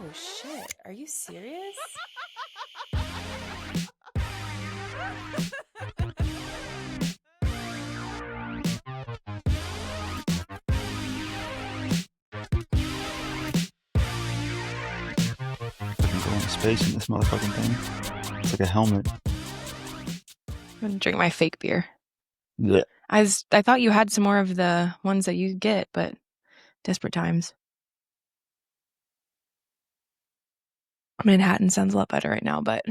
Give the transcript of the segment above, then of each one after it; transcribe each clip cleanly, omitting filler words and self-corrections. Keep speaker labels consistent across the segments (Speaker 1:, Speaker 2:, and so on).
Speaker 1: Oh shit, are you serious?
Speaker 2: Fucking going to space in this motherfucking thing. It's like a helmet.
Speaker 1: I'm gonna drink my fake beer.
Speaker 2: Yeah.
Speaker 1: I thought you had some more of the ones that you get, but desperate times. Manhattan sounds a lot better right now, but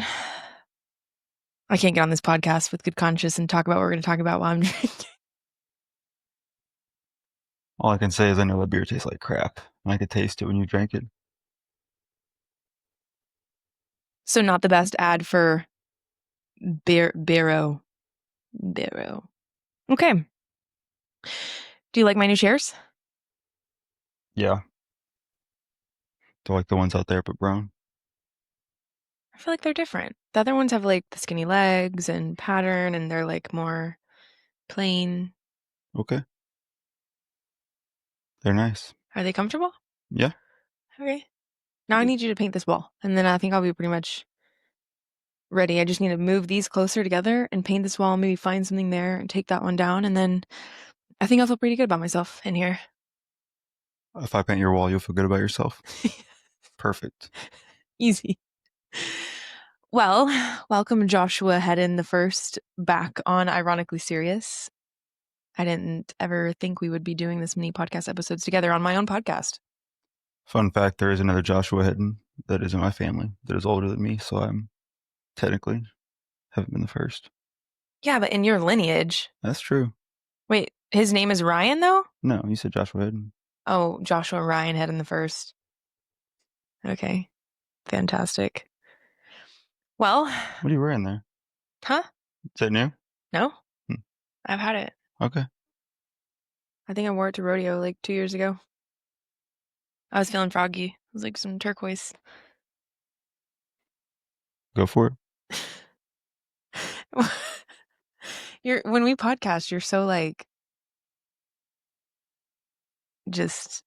Speaker 1: I can't get on this podcast with good conscience and talk about what we're going to talk about while I'm drinking.
Speaker 2: All I can say is I know that beer tastes like crap. And I could taste it when you drank it.
Speaker 1: So not the best ad for Barrow. Okay. Do you like my new chairs?
Speaker 2: Yeah. They're like the ones out there, but brown.
Speaker 1: I feel like they're different. The other ones have like the skinny legs and pattern, and they're like more plain.
Speaker 2: Okay. They're nice.
Speaker 1: Are they comfortable?
Speaker 2: Yeah.
Speaker 1: Okay. Now I need you to paint this wall, and then I think I'll be pretty much ready. I just need to move these closer together and paint this wall, maybe find something there and take that one down, and then I think I'll feel pretty good about myself in here.
Speaker 2: If I paint your wall, you'll feel good about yourself. Perfect.
Speaker 1: Easy. Well, welcome Joshua Hedden the first back on Ironically Serious. I didn't ever think we would be doing this many podcast episodes together on my own podcast.
Speaker 2: Fun fact, there is another Joshua Hedden that is in my family that is older than me, so I'm technically haven't been the first.
Speaker 1: Yeah, but in your lineage.
Speaker 2: That's true.
Speaker 1: Wait, his name is Ryan though?
Speaker 2: No, you said Joshua Hedden.
Speaker 1: Oh, Joshua Ryan Hedden the first. Okay. Fantastic. Well,
Speaker 2: What are you wearing there?
Speaker 1: huh?
Speaker 2: Is that new?
Speaker 1: No?
Speaker 2: Hmm.
Speaker 1: I've had it.
Speaker 2: Okay.
Speaker 1: I think I wore it to rodeo like 2 years ago. I was feeling froggy. It was like some turquoise.
Speaker 2: Go for it.
Speaker 1: When we podcast, you're so like just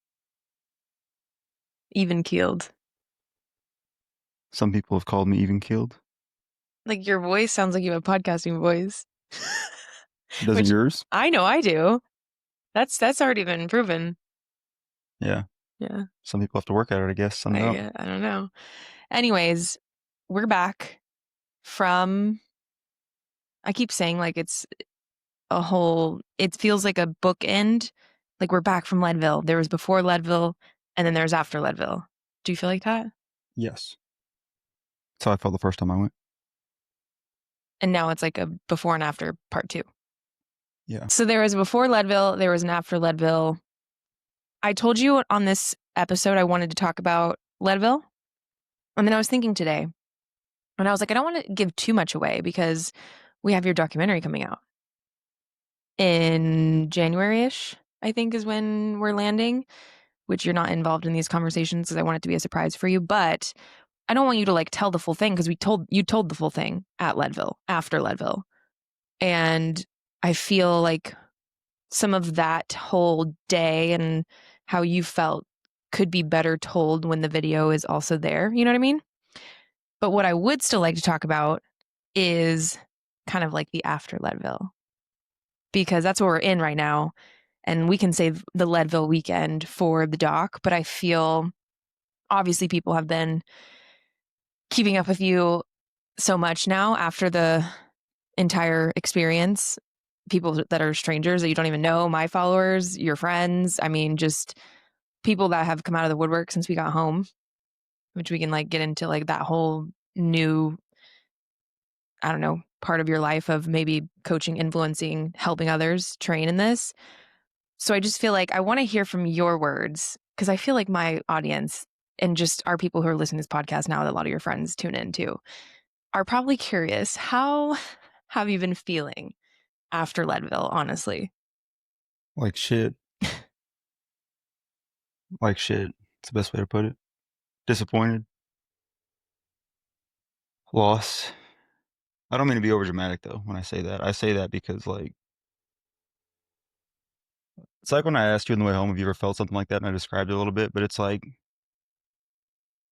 Speaker 1: even keeled.
Speaker 2: Some people have called me even keeled.
Speaker 1: Like your voice sounds like you have a podcasting voice.
Speaker 2: Doesn't yours?
Speaker 1: I know I do. That's already been proven.
Speaker 2: Yeah.
Speaker 1: Yeah.
Speaker 2: Some people have to work at it, I guess. Some don't.
Speaker 1: I don't know. Anyways, we're back from, I keep saying like it's a whole, it feels like a bookend. Like we're back from Leadville. There was before Leadville and then there's after Leadville. Do you feel like that?
Speaker 2: Yes. That's how I felt the first time I went.
Speaker 1: And now it's like a before and after part 2.
Speaker 2: Yeah.
Speaker 1: So there was a before Leadville, there was an after Leadville. I told you on this episode I wanted to talk about Leadville. And then I was thinking today, and I was like, I don't want to give too much away because we have your documentary coming out in January-ish, I think is when we're landing, which you're not involved in these conversations because I want it to be a surprise for you. But I don't want you to like tell the full thing because you told the full thing at Leadville, after Leadville. And I feel like some of that whole day and how you felt could be better told when the video is also there. You know what I mean? But what I would still like to talk about is kind of like the after Leadville, because that's what we're in right now. And we can save the Leadville weekend for the doc, but I feel obviously people have been keeping up with you so much now after the entire experience. People that are strangers that you don't even know, my followers, your friends. I mean, just people that have come out of the woodwork since we got home, which we can like get into like that whole new, I don't know, part of your life of maybe coaching, influencing, helping others train in this. So I just feel like I want to hear from your words because I feel like my audience and just our people who are listening to this podcast now that a lot of your friends tune in too are probably curious. How have you been feeling after Leadville, honestly?
Speaker 2: Like shit. Like shit. It's the best way to put it. Disappointed. Lost. I don't mean to be over dramatic though when I say that. I say that because like it's like when I asked you on the way home if you ever felt something like that and I described it a little bit, but it's like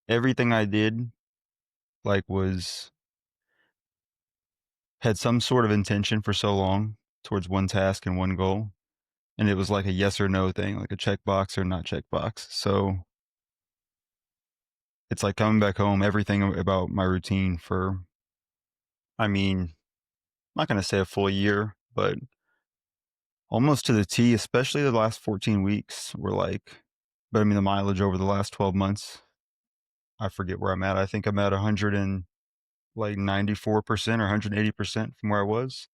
Speaker 2: everything I did like was had some sort of intention for so long towards one task and one goal, and it was like a yes or no thing, like a checkbox or not checkbox. So it's like coming back home, everything about my routine for, I mean, I'm not gonna say a full year, but almost to the T, especially the last 14 weeks were like, but I mean the mileage over the last 12 months, I forget where I'm at. I think I'm at 100 and like 94% or 180% from where I was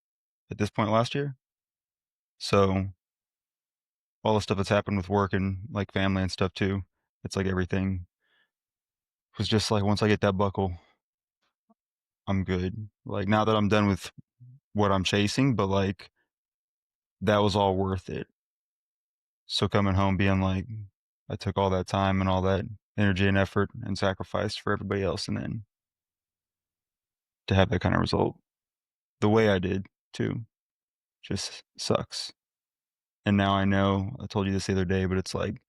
Speaker 2: at this point last year. So all the stuff that's happened with work and like family and stuff too, it's like everything was just like once I get that buckle, I'm good. Like now that I'm done with what I'm chasing, but like that was all worth it. So coming home being like, I took all that time and all that energy and effort and sacrifice for everybody else, and then to have that kind of result the way I did too just sucks. And now I know, I told you this the other day, but it's like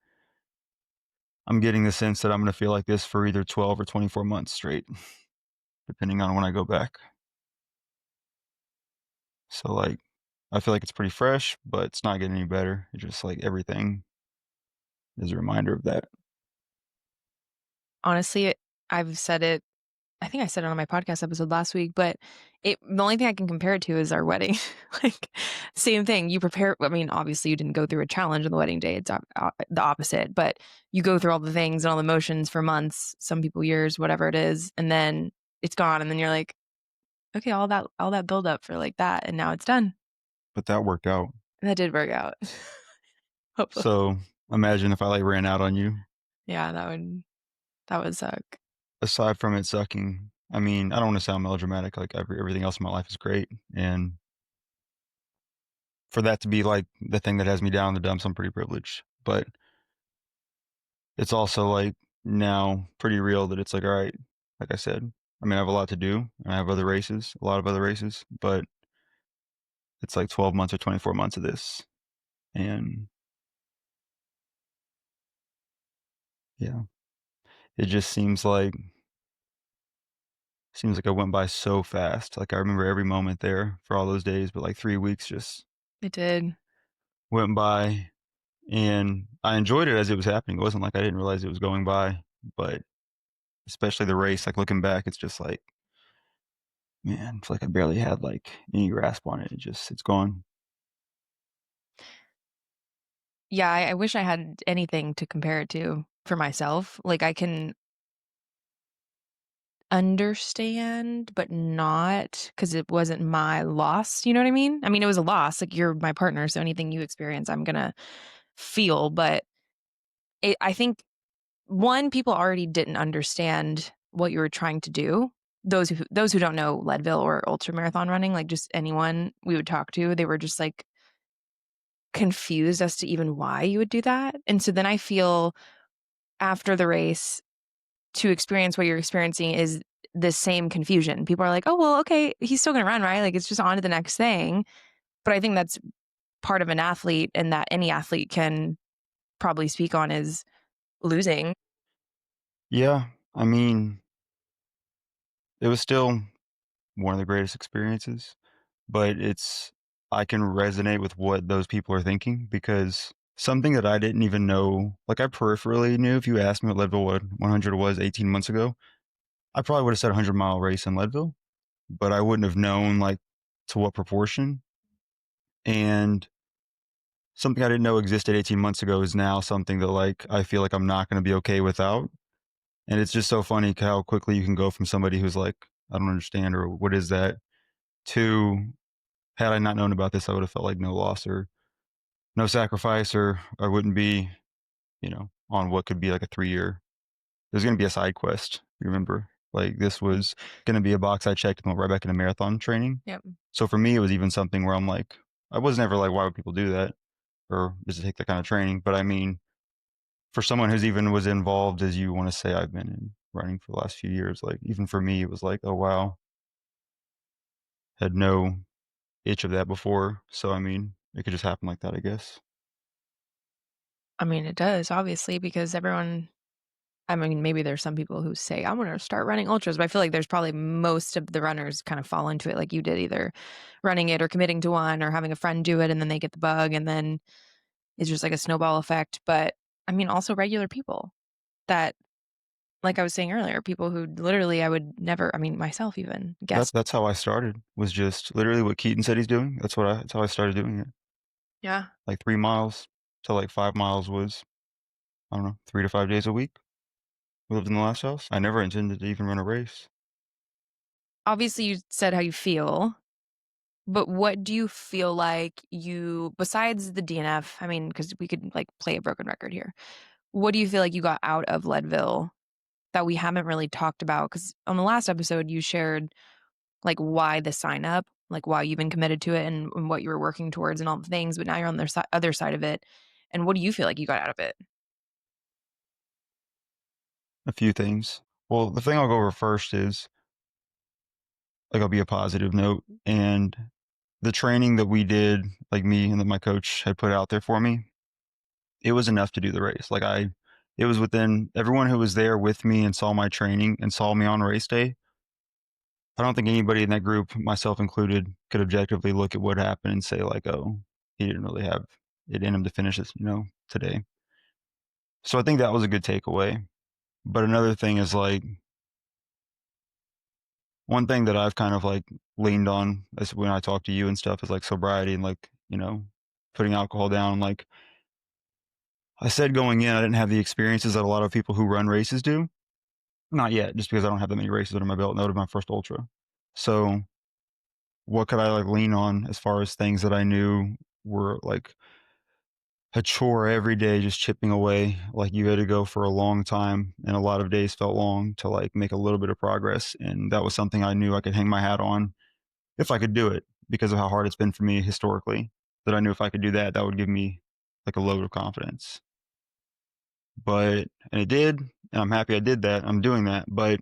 Speaker 2: I'm getting the sense that I'm going to feel like this for either 12 or 24 months straight, depending on when I go back. So like I feel like it's pretty fresh, but it's not getting any better. It's just like everything is a reminder of that.
Speaker 1: Honestly, I've said it. I think I said it on my podcast episode last week, but the only thing I can compare it to is our wedding. Like, same thing. You prepare. I mean, obviously, you didn't go through a challenge on the wedding day. It's the opposite, but you go through all the things and all the motions for months, some people years, whatever it is, and then it's gone, and then you're like, okay, all that build up for like that, and now it's done.
Speaker 2: But that worked out.
Speaker 1: And that did work out. Hopefully,
Speaker 2: So imagine if I like ran out on you.
Speaker 1: yeah, that would suck.
Speaker 2: Aside from it sucking, I mean, I don't want to sound melodramatic. Like everything else in my life is great, and for that to be like the thing that has me down in the dumps, I'm pretty privileged. But it's also like now pretty real that it's like, all right, like I said, I mean, I have a lot to do and I have other races, a lot of other races, but it's like 12 months or 24 months of this. And yeah, it just seems like I went by so fast. Like I remember every moment there for all those days, but like 3 weeks just
Speaker 1: It did.
Speaker 2: went by and I enjoyed it as it was happening. It wasn't like I didn't realize it was going by, but especially the race, like looking back, it's just like, man, it's like I barely had like any grasp on it. It's gone.
Speaker 1: Yeah, I wish I had anything to compare it to for myself. Like I can understand, but not because it wasn't my loss. You know what I mean? I mean, it was a loss. Like you're my partner, so anything you experience, I'm gonna feel. But I think one, people already didn't understand what you were trying to do. Those who don't know Leadville or ultra marathon running, like just anyone we would talk to, they were just like confused as to even why you would do that. And so then I feel after the race to experience what you're experiencing is the same confusion. People are like, oh, well, okay, he's still going to run, right? Like it's just on to the next thing. But I think that's part of an athlete and that any athlete can probably speak on is losing.
Speaker 2: Yeah, I mean, it was still one of the greatest experiences, but I can resonate with what those people are thinking because something that I didn't even know, like I peripherally knew if you asked me what Leadville 100 was 18 months ago, I probably would have said a 100-mile race in Leadville, but I wouldn't have known like to what proportion. And something I didn't know existed 18 months ago is now something that like I feel like I'm not going to be okay without. And it's just so funny how quickly you can go from somebody who's like, I don't understand or what is that, to had I not known about this, I would have felt like no loss or no sacrifice, or I wouldn't be, on what could be like a 3 year. There's going to be a side quest. Remember, like this was going to be a box I checked and went right back into marathon training.
Speaker 1: Yep.
Speaker 2: So for me, it was even something where I'm like, I was never like, why would people do that? Or does it take that kind of training? But I mean, for someone who's even was involved as you want to say I've been in running for the last few years, like even for me, it was like, oh wow, had no itch of that before. So I mean, it could just happen like that, I guess.
Speaker 1: I mean, it does, obviously, because everyone I mean, maybe there's some people who say, "I'm gonna start running ultras," but I feel like there's probably most of the runners kind of fall into it like you did, either running it or committing to one or having a friend do it, and then they get the bug, and then it's just like a snowball effect. But, I mean, also regular people that, like I was saying earlier, people who literally I would never, I mean, myself even, guess.
Speaker 2: That's how I started, was just literally what Keaton said he's doing. That's how I started doing it.
Speaker 1: Yeah.
Speaker 2: Like 3 miles to, like, 5 miles was, I don't know, 3 to 5 days a week. We lived in the last house. I never intended to even run a race.
Speaker 1: Obviously, you said how you feel, but what do you feel like you, besides the DNF, I mean, because we could, like, play a broken record here. What do you feel like you got out of Leadville that we haven't really talked about? Because on the last episode, you shared, like, why the sign up, like, why you've been committed to it and what you were working towards and all the things, but now you're on the other side of it. And what do you feel like you got out of it?
Speaker 2: A few things. Well, the thing I'll go over first is, like, I'll be a positive note, and the training that we did, like, me and that my coach had put out there for me, it was enough to do the race. Like, it was within everyone who was there with me and saw my training and saw me on race day. I don't think anybody in that group, myself included, could objectively look at what happened and say, like, "Oh, he didn't really have it in him to finish this, today." So I think that was a good takeaway. But another thing is, like, one thing that I've kind of, like, leaned on is when I talk to you and stuff is, like, sobriety and, like, putting alcohol down. Like, I said going in, I didn't have the experiences that a lot of people who run races do. Not yet, just because I don't have that many races under my belt, and that would my first ultra. So, what could I, like, lean on as far as things that I knew were, like, a chore every day, just chipping away, like, you had to go for a long time, and a lot of days felt long to, like, make a little bit of progress, and that was something I knew I could hang my hat on if I could do it because of how hard it's been for me historically, that I knew if I could do that, that would give me, like, a load of confidence. And it did, and I'm happy I did that, I'm doing that, but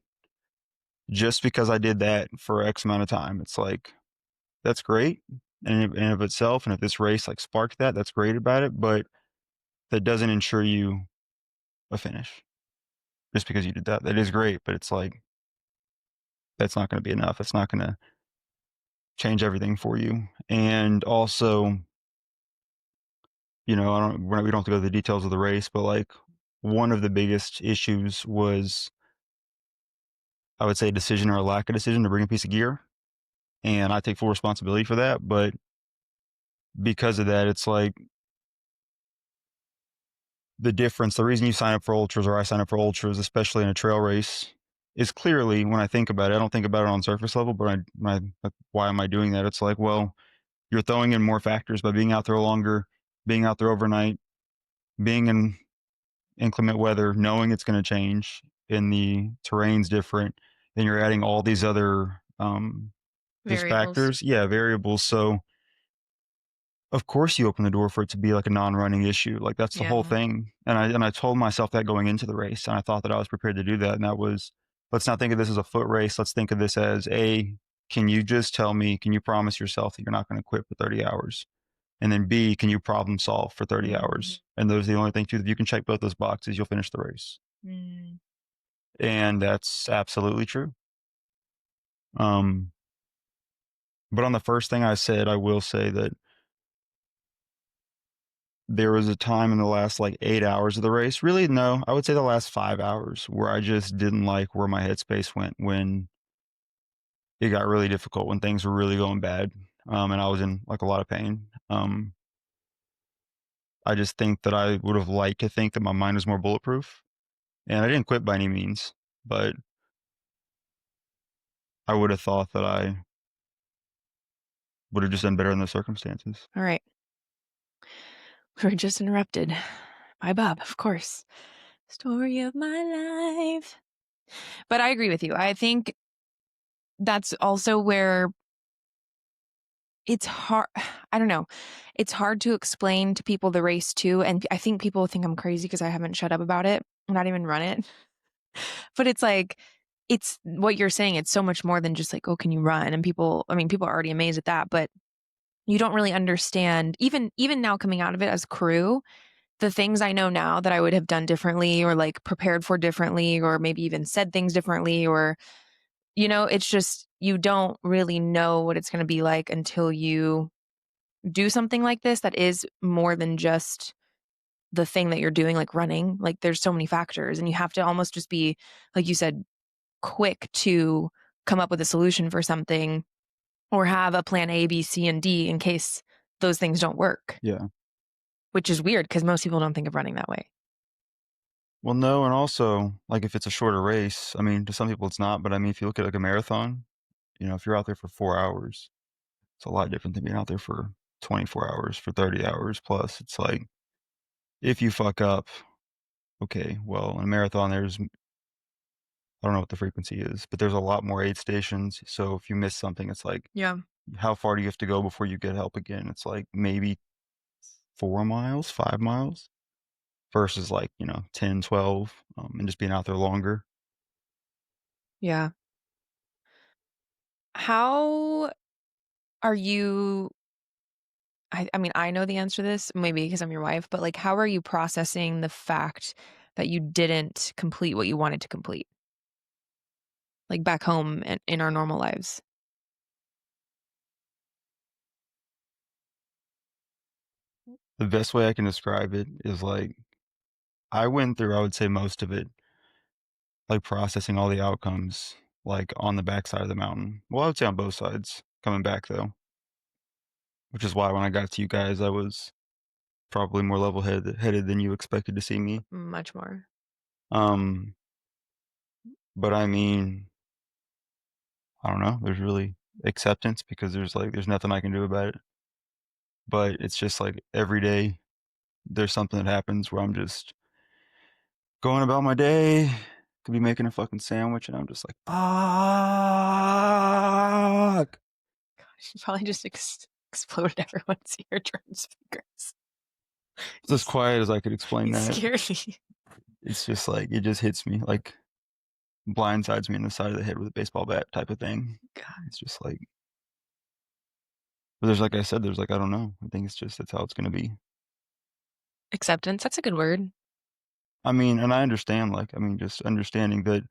Speaker 2: just because I did that for X amount of time, it's like, that's great in of itself, and if this race, like, sparked that, that's great about it, but that doesn't ensure you a finish just because you did that. That is great, but it's like, that's not gonna be enough. It's not gonna change everything for you. And also, we don't have to go to the details of the race, but, like, one of the biggest issues was, I would say, decision or a lack of decision to bring a piece of gear, and I take full responsibility for that, but because of that, it's like the reason you sign up for ultras or I sign up for ultras, especially in a trail race, is clearly, when I think about it, I don't think about it on surface level, but like, why am I doing that? It's like, well, you're throwing in more factors by being out there longer, being out there overnight, being in inclement weather, knowing it's going to change and the terrain's different. Then you're adding all these other just
Speaker 1: Variables.
Speaker 2: factors, yeah, variables. So of course you open the door for it to be like a non-running issue. Like, that's the whole
Speaker 1: Yeah.
Speaker 2: thing. And I told myself that going into the race, and I thought that I was prepared to do that. And that was, let's not think of this as a foot race. Let's think of this as can you just tell me, can you promise yourself that you're not going to quit for 30 hours? And then B, can you problem solve for 30
Speaker 1: Mhm.
Speaker 2: hours? And those are the only thing too. If you can check both those boxes, you'll finish the race.
Speaker 1: Mm.
Speaker 2: And that's absolutely true. Um, but on the first thing I said, I will say that there was a time in the last, like, 8 hours of the race, really, no, I would say the last 5 hours, where I just didn't like where my headspace went when it got really difficult, when things were really going bad, and I was in, like, a lot of pain. I just think that I would have liked to think that my mind was more bulletproof, and I didn't quit by any means, but I would have thought that I would have just done better in those circumstances.
Speaker 1: All right. We were just interrupted by Bob, of course. Story of my life. But I agree with you. I think that's also where it's hard. I don't know. It's hard to explain to people the race too. And I think people think I'm crazy because I haven't shut up about it, not even run it. But it's like, it's what you're saying. It's so much more than just like, oh, can you run? And people, I mean, people are already amazed at that, but you don't really understand, even now coming out of it as crew, the things I know now that I would have done differently or like prepared for differently or maybe even said things differently or it's just you don't really know what it's going to be like until you do something like this that is more than just the thing that you're doing like running. Like there's so many factors and you have to almost just be like you said quick to come up with a solution for something or have a plan A, B, C, and D in case those things don't work,
Speaker 2: Yeah.
Speaker 1: which is weird because most people don't think of running that way.
Speaker 2: Well, no, and also, like, if it's a shorter race, I mean, to some people it's not, but I mean, if you look at like a marathon, if you're out there for 4 hours, it's a lot different than being out there for 24 hours, for 30 hours plus. It's like, if you fuck up, okay, well, in a marathon, I don't know what the frequency is, but there's a lot more aid stations. So if you miss something, it's like,
Speaker 1: Yeah.
Speaker 2: how far do you have to go before you get help again? It's like maybe 4 miles, 5 miles versus like, 10, 12, and just being out there longer.
Speaker 1: Yeah. How are you I mean, I know the answer to this, maybe because I'm your wife, but like how are you processing the fact that you didn't complete what you wanted to complete? Like back home and in our normal lives?
Speaker 2: The best way I can describe it is like I went through, I would say most of it, like processing all the outcomes, like on the backside of the mountain. Well, I would say on both sides coming back though, which is why when I got to you guys, I was probably more headed than you expected to see me.
Speaker 1: Much more.
Speaker 2: Um, but I mean, I don't know. There's really acceptance because there's nothing I can do about it. But it's just like every day there's something that happens where I'm just going about my day, could be making a fucking sandwich, and I'm just like, fuck.
Speaker 1: She probably just exploded everyone's eardrum speakers.
Speaker 2: It's as quiet as I could explain
Speaker 1: You
Speaker 2: that.
Speaker 1: scared me.
Speaker 2: It's just like it just hits me like blindsides me in the side of the head with a baseball bat type of thing.
Speaker 1: God.
Speaker 2: It's just like, but there's like I said, there's like I don't know. I think it's just that's how it's gonna be.
Speaker 1: Acceptance, that's a good word.
Speaker 2: I mean, and I understand. Like, I mean, just understanding that.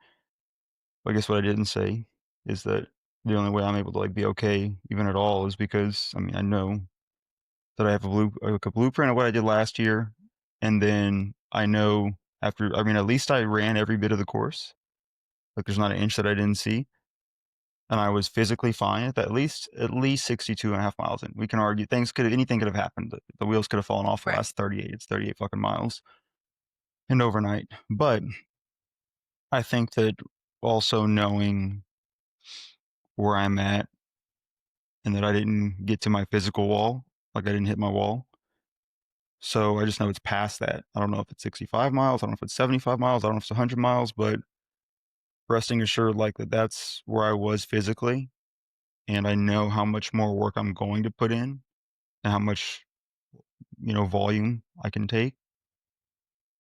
Speaker 2: I guess what I didn't say is that the only way I'm able to like be okay even at all is because I mean I know that I have a blueprint of what I did last year, and then I know after I mean at least I ran every bit of the course. Like there's not an inch that I didn't see, and I was physically fine at least 62 and a half miles in. We can argue anything could have happened. The wheels could have fallen off the
Speaker 1: Right.
Speaker 2: last 38. It's 38 fucking miles and overnight. But I think that also knowing where I'm at and that I didn't get to my physical wall, like I didn't hit my wall. So I just know it's past that. I don't know if it's 65 miles. I don't know if it's 75 miles. I don't know if it's 100 miles, but resting assured, like that's where I was physically. And I know how much more work I'm going to put in and how much, volume I can take.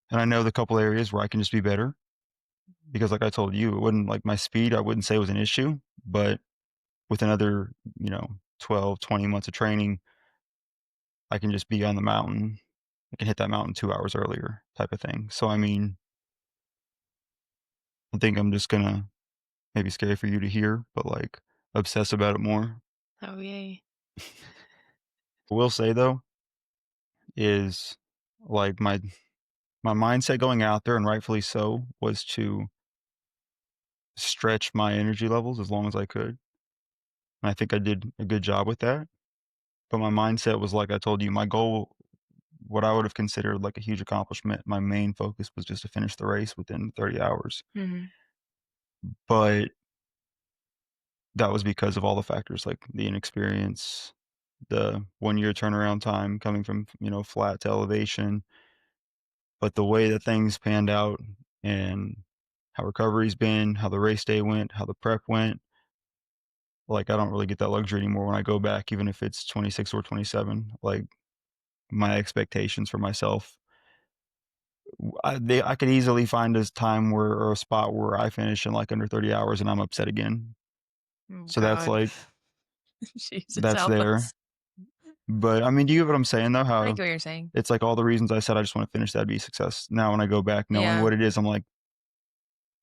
Speaker 2: And I know the couple areas where I can just be better because, like I told you, it wouldn't like my speed, I wouldn't say was an issue, but with another, 12, 20 months of training, I can just be on the mountain. I can hit that mountain 2 hours earlier type of thing. So, I mean, I think I'm just gonna maybe scary for you to hear, but like obsess about it more.
Speaker 1: Oh, yay.
Speaker 2: I will say though, is like my mindset going out there, and rightfully so, was to stretch my energy levels as long as I could. And I think I did a good job with that. But my mindset was like I told you, my goal, what I would have considered like a huge accomplishment, my main focus was just to finish the race within 30 hours.
Speaker 1: Mhm.
Speaker 2: But that was because of all the factors like the inexperience, the 1 year turnaround time coming from, flat to elevation. But the way that things panned out and how recovery's been, how the race day went, how the prep went, like I don't really get that luxury anymore when I go back, even if it's 26 or 27. Like my expectations for myself, I could easily find a time where or a spot where I finish in like under 30 hours and I'm upset again.
Speaker 1: Oh,
Speaker 2: So that's
Speaker 1: God.
Speaker 2: like
Speaker 1: Jesus,
Speaker 2: that's
Speaker 1: help
Speaker 2: there.
Speaker 1: us.
Speaker 2: But I mean, do you get what I'm saying though?
Speaker 1: I
Speaker 2: How
Speaker 1: get what you're saying.
Speaker 2: it's like all the reasons I said I just want to finish that'd be success. Now when I go back knowing
Speaker 1: Yeah.
Speaker 2: what it is, I'm like,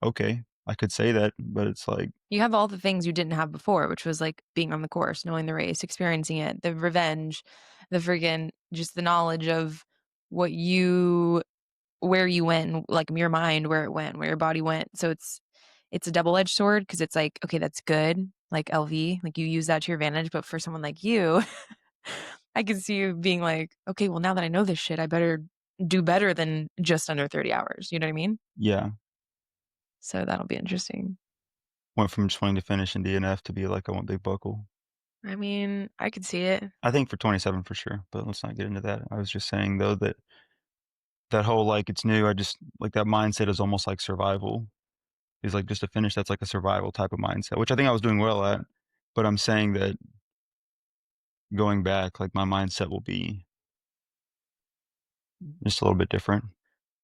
Speaker 2: okay, I could say that, but it's like,
Speaker 1: You have all the things you didn't have before, which was like being on the course, knowing the race, experiencing it, the revenge, the friggin' just the knowledge of what you where you went, like your mind, where it went, where your body went. So it's a double-edged sword because it's like, okay, that's good, like LV, like you use that to your advantage. But for someone like you, I can see you being like, okay, well, now that I know this shit, I better do better than just under 30 hours. You know what I mean?
Speaker 2: yeah,
Speaker 1: So that'll be interesting.
Speaker 2: went from just wanting to finish in DNF to be like, I want big buckle.
Speaker 1: I mean, I could see it.
Speaker 2: I think for 27 for sure, but let's not get into that. I was just saying though that that whole like it's new. I just like that mindset is almost like survival. Is like just to finish. That's like a survival type of mindset, which I think I was doing well at. But I'm saying that going back, like my mindset will be just a little bit different.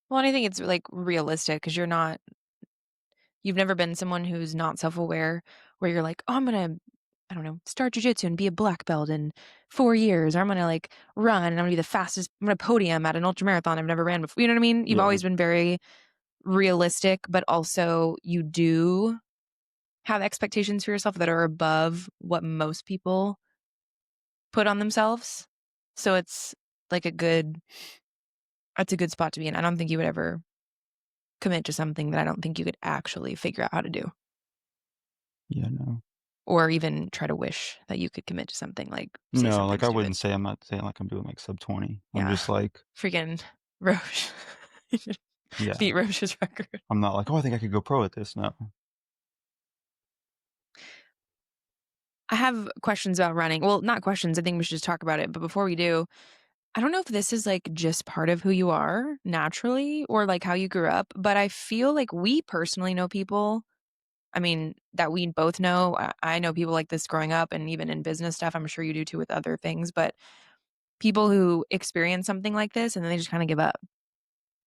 Speaker 1: Well, and I think it's like realistic because you've never been someone who's not self aware where you're like, oh, I don't know, start jujitsu and be a black belt in 4 years, or I'm gonna like run and I'm gonna be the fastest, I'm gonna podium at an ultra marathon I've never ran before. You know what I mean? You've
Speaker 2: Yeah,
Speaker 1: always been very realistic, but also you do have expectations for yourself that are above what most people put on themselves. So it's like that's a good spot to be in. I don't think you would ever commit to something that I don't think you could actually figure out how to do.
Speaker 2: yeah, no,
Speaker 1: Or even try to wish that you could commit to something, like, say
Speaker 2: no.
Speaker 1: something
Speaker 2: Like I wouldn't
Speaker 1: stupid.
Speaker 2: say I'm not saying like I'm doing like sub 20. I'm
Speaker 1: Yeah.
Speaker 2: just like,
Speaker 1: Freaking Roche.
Speaker 2: yeah,
Speaker 1: Beat Roche's record.
Speaker 2: I'm not like, oh, I think I could go pro at this. No,
Speaker 1: I have questions about running. Well, not questions, I think we should just talk about it, but before we do, I don't know if this is, like, just part of who you are naturally or, like, how you grew up, but I feel like we personally know people, I mean, that we both know. I know people like this growing up and even in business stuff, I'm sure you do too with other things, but people who experience something like this and then they just kinda give up.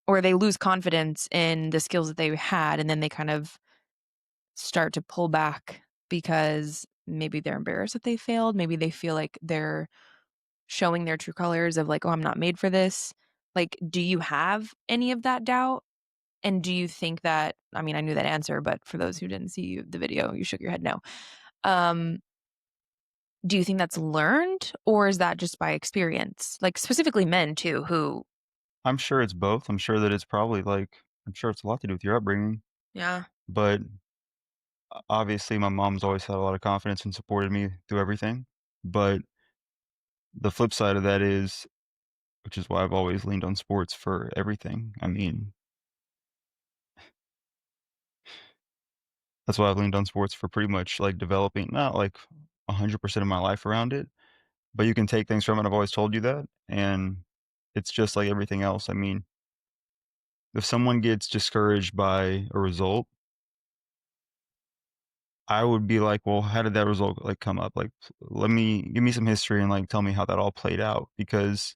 Speaker 1: Or they lose confidence in the skills that they had, and then they kind of start to pull back because maybe they're embarrassed that they failed. Maybe they feel like they're showing their true colors of like, oh, I'm not made for this. Like, do you have any of that doubt? And do you think that, I mean, I knew that answer, but for those who didn't see the video, you shook your head no. Um, do you think that's learned or is that just by experience? Like, specifically men too, who,
Speaker 2: I'm sure it's both. I'm sure that it's probably like, I'm sure it's a lot to do with your upbringing,
Speaker 1: yeah,
Speaker 2: but obviously my mom's always had a lot of confidence and supported me through everything. But the flip side of that is, which is why I've always leaned on sports for everything. I mean, that's why I've leaned on sports for pretty much like developing, not like 100% of my life around it, but you can take things from it. I've always told you that. And it's just like everything else. I mean, if someone gets discouraged by a result, I would be like, well, how did that result like come up? Like, let me give me some history and like tell me how that all played out because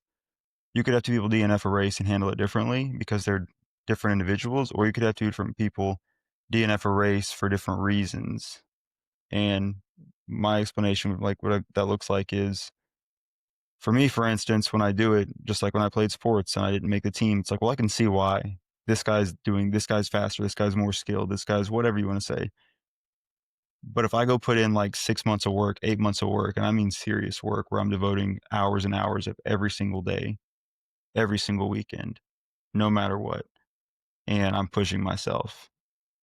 Speaker 2: you could have two people DNF a race and handle it differently because they're different individuals, or you could have two different people DNF a race for different reasons. And my explanation of like that looks like is for me, for instance, when I do it, just like when I played sports and I didn't make the team, it's like, well, I can see why this guy's faster, this guy's more skilled, this guy's whatever you want to say. But if I go put in like 6 months of work, 8 months of work, and I mean serious work where I'm devoting hours and hours of every single day, every single weekend, no matter what, and I'm pushing myself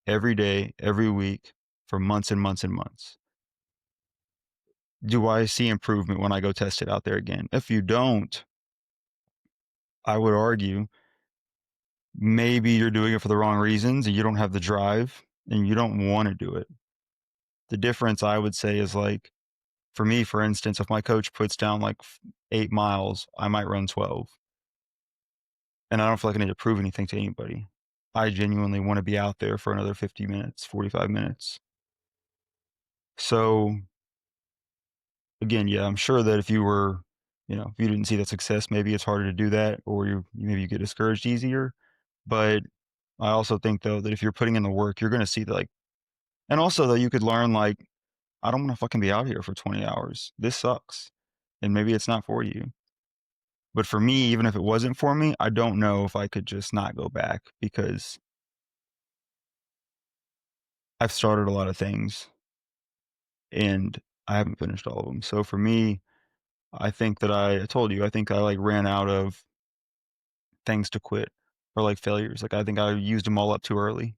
Speaker 2: every day, every week for months and months and months. Do I see improvement when I go test it out there again? If you don't, I would argue maybe you're doing it for the wrong reasons and you don't have the drive and you don't want to do it. The difference I would say is like, for me, for instance, if my coach puts down like 8 miles, I might run 12. And I don't feel like I need to prove anything to anybody. I genuinely want to be out there for another 50 minutes, 45 minutes. So again, yeah, I'm sure that if you were, if you didn't see that success, maybe it's harder to do that or maybe you get discouraged easier. But I also think though that if you're putting in the work, you're going to see like, and also though you could learn like, I don't want to fucking be out here for 20 hours. This sucks. and maybe it's not for you. But for me, even if it wasn't for me, I don't know if I could just not go back because I've started a lot of things and I haven't finished all of them. So for me, I think that I told you, I think I like ran out of things to quit or like failures. Like I think I used them all up too early.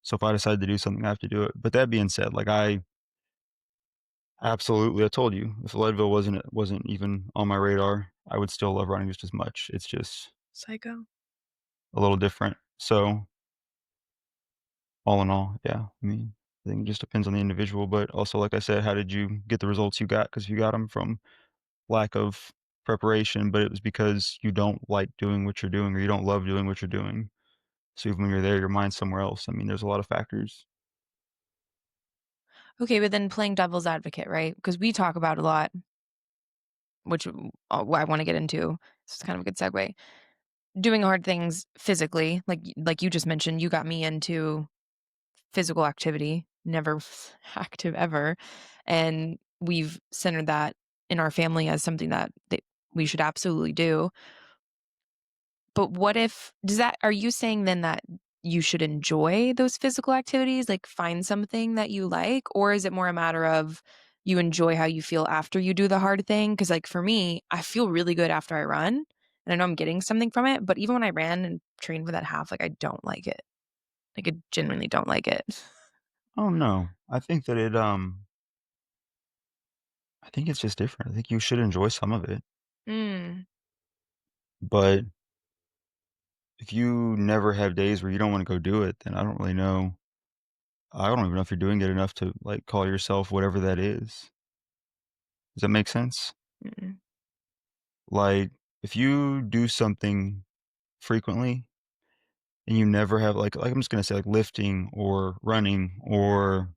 Speaker 2: So if I decide to do something, I have to do it. But that being said, like I absolutely, I told you, if Leadville wasn't even on my radar, I would still love running just as much. It's just
Speaker 1: Psycho.
Speaker 2: a little different. So all in all, yeah, I mean, I think it just depends on the individual, but also, like I said, how did you get the results you got? Because you got them from lack of preparation, but it was because you don't like doing what you're doing or you don't love doing what you're doing. So even when you're there, your mind's somewhere else. I mean, there's a lot of factors.
Speaker 1: Okay, but then playing devil's advocate, right? Because we talk about a lot, which I want to get into. This is kind of a good segue. Doing hard things physically, like you just mentioned, you got me into physical activity, never active ever, and we've centered that in our family as something that we should absolutely do. But what if does that are you saying then that you should enjoy those physical activities, like find something that you like, or is it more a matter of you enjoy how you feel after you do the hard thing? Because like for me, I feel really good after I run, and I know I'm getting something from it, but even when I ran and trained for that half, like I don't like it. Like I genuinely don't like it.
Speaker 2: Oh no, I think it's just different. I think you should enjoy some of it,
Speaker 1: Mm,
Speaker 2: but if you never have days where you don't want to go do it, then I don't really know. I don't even know if you're doing it enough to like call yourself whatever that is. Does that make sense?
Speaker 1: mm.
Speaker 2: Like if you do something frequently and you never have like I'm just gonna say like lifting or running or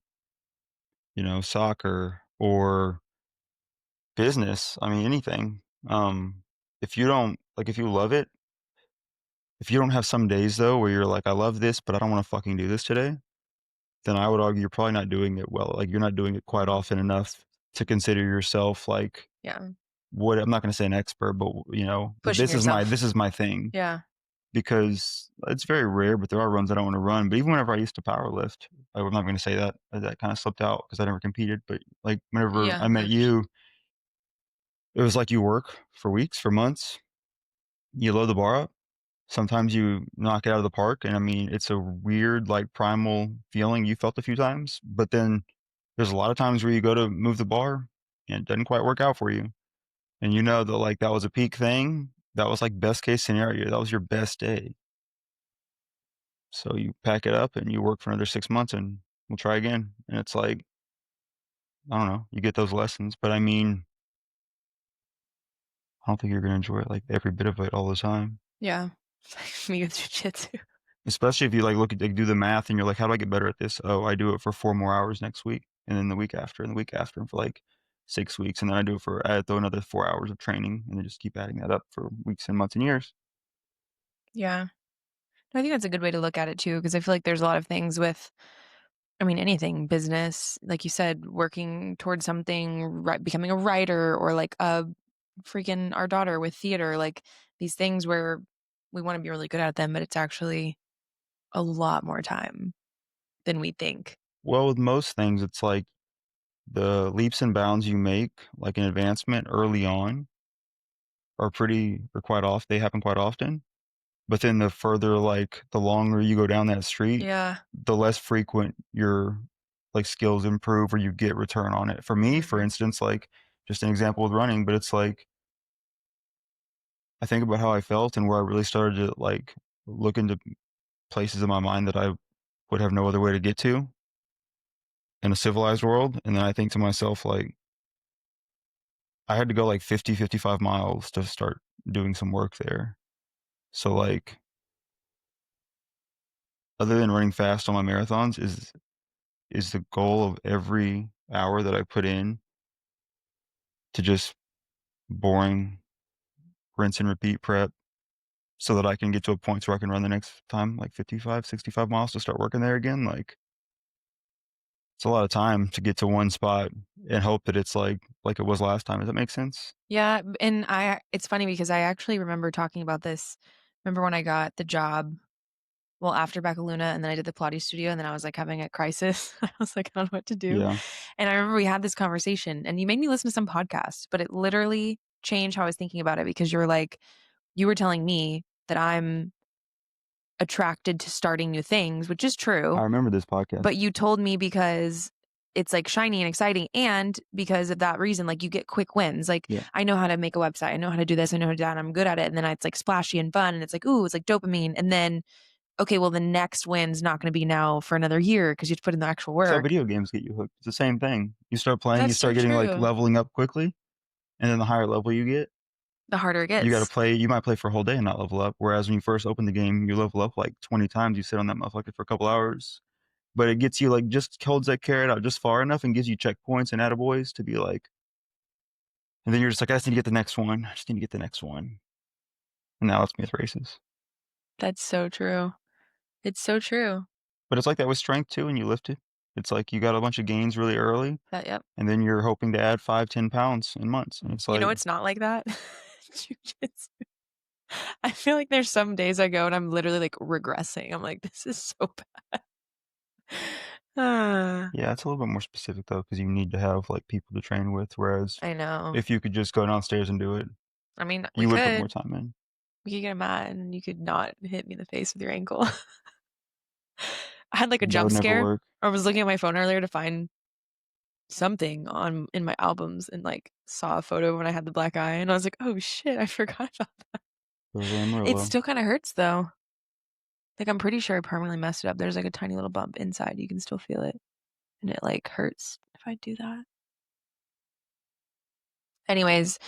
Speaker 2: soccer or business. I mean anything. If you don't like if you love it, if you don't have some days though where you're like, I love this, but I don't want to fucking do this today, then I would argue you're probably not doing it well. Like you're not doing it quite often enough to consider yourself like
Speaker 1: Yeah,
Speaker 2: what I'm not gonna say an expert, but
Speaker 1: pushing yourself.
Speaker 2: this is my thing.
Speaker 1: Yeah,
Speaker 2: Because it's very rare, but there are runs I don't wanna run, but even whenever I used to power lift, I'm not gonna say that, that kinda slipped out because I never competed, but, like, whenever
Speaker 1: yeah,
Speaker 2: I met you, it was like you work for weeks, for months, you load the bar up, sometimes you knock it out of the park, and I mean, it's a weird, like, primal feeling you felt a few times, but then there's a lot of times where you go to move the bar, and it doesn't quite work out for you, and you know that, like, that was a peak thing, that was, like, best case scenario, that was your best day. So you pack it up and you work for another 6 months and we'll try again. And it's like, I don't know, you get those lessons, but I mean, I don't think you're gonna enjoy it like every bit of it all the time.
Speaker 1: yeah. Me with jujitsu.
Speaker 2: Especially if you like look at like do the math and you're like, how do I get better at this? Oh, I do it for 4 more hours next week, and then the week after, and the week after, and for like 6 weeks, and then I throw another 4 hours of training, and then just keep adding that up for weeks and months and years.
Speaker 1: Yeah. No, I think that's a good way to look at it too, because I feel like there's a lot of things with, I mean, anything, business, like you said, working towards something, becoming a writer, or like a freaking our daughter with theater, like these things where we want to be really good at them, but it's actually a lot more time than we think.
Speaker 2: Well, with most things, it's like the leaps and bounds you make, like an advancement early on, are quite off. They happen quite often. But then the further, like, the longer you go down that street,
Speaker 1: Yeah.
Speaker 2: the less frequent your, like, skills improve or you get return on it. For me, for
Speaker 1: Hmm.
Speaker 2: instance, like, just an example with running, but it's like, I think about how I felt and where I really started to, like, look into places in my mind that I would have no other way to get to in a civilized world, and then I think to myself, like, I had to go, like, 50, 55 miles to start doing some work there. So, like, other than running fast on my marathons is the goal of every hour that I put in to just boring rinse and repeat prep so that I can get to a point where I can run the next time like 55, 65 miles to start working there again. Like It's a lot of time to get to one spot and hope that it's like it was last time. Does that make sense?
Speaker 1: Yeah, and it's funny because I actually remember talking about this. Remember when I got the job, well, after Bacaluna, and then I did the Pilates studio, and then I was like having a crisis. I was like, I don't know what to do.
Speaker 2: Yeah.
Speaker 1: And I remember we had this conversation, and you made me listen to some podcasts, but it literally changed how I was thinking about it because you were telling me that I'm attracted to starting new things, which is
Speaker 2: I
Speaker 1: true.
Speaker 2: remember this podcast.
Speaker 1: But you told me because it's, like, shiny and exciting, and because of that reason, like, you get quick wins, like,
Speaker 2: Yeah.
Speaker 1: I know how to make a website, I know how to do this, I know how to do that, and I'm good at it, and then it's, like, splashy and fun, and it's like, "Ooh," it's like dopamine, and then, okay, well, the next win's not gonna be now for another year because you have to put in the actual
Speaker 2: It's how
Speaker 1: work.
Speaker 2: video games get you hooked. It's the same thing. You start playing, you
Speaker 1: That's so
Speaker 2: start getting, like,
Speaker 1: true.
Speaker 2: leveling up quickly, and then the higher level you get,
Speaker 1: The harder it
Speaker 2: you gotta
Speaker 1: gets.
Speaker 2: play you might play for a whole day and not level up, whereas when you first open the game, you level up, like, 20 times, you sit on that motherfucker for a couple hours, but it gets you, like, just holds that carrot out just far enough and gives you checkpoints and attaboys to be like, and then you're just like, "I just need to get the next one. I just need to get the next one." And now it's me with races.
Speaker 1: That's so true. It's so true.
Speaker 2: But it's like that with strength too when you lift it. It's like you got a bunch of gains really early,
Speaker 1: That Yep.
Speaker 2: and then you're hoping to add 5, 10 pounds in months, and it's
Speaker 1: You know
Speaker 2: like,
Speaker 1: it's not like that? Jujitsu. I feel like there's some days I go and I'm literally, like, regressing. I'm like, "This is so bad." Ah,
Speaker 2: yeah, it's a little bit more specific though, because you need to have, like, people to train with, whereas
Speaker 1: I know.
Speaker 2: if you could just go downstairs and do it,
Speaker 1: I mean, we
Speaker 2: you would put more
Speaker 1: could.
Speaker 2: time in.
Speaker 1: We could get a mat and you could not hit me in the face with your ankle. I had, like, a
Speaker 2: That
Speaker 1: jump
Speaker 2: would never
Speaker 1: scare.
Speaker 2: work.
Speaker 1: I was looking at my phone earlier to find something on in my albums and, like, saw a photo when I had the black eye, and I was like, "Oh, shit, I forgot about that."
Speaker 2: Totally
Speaker 1: It
Speaker 2: Amarillo.
Speaker 1: still kinda hurts, though. Like, I'm pretty sure I permanently messed it up. There's, like, a tiny little bump inside. You can still feel it, and it, like, hurts if I do that. Anyways,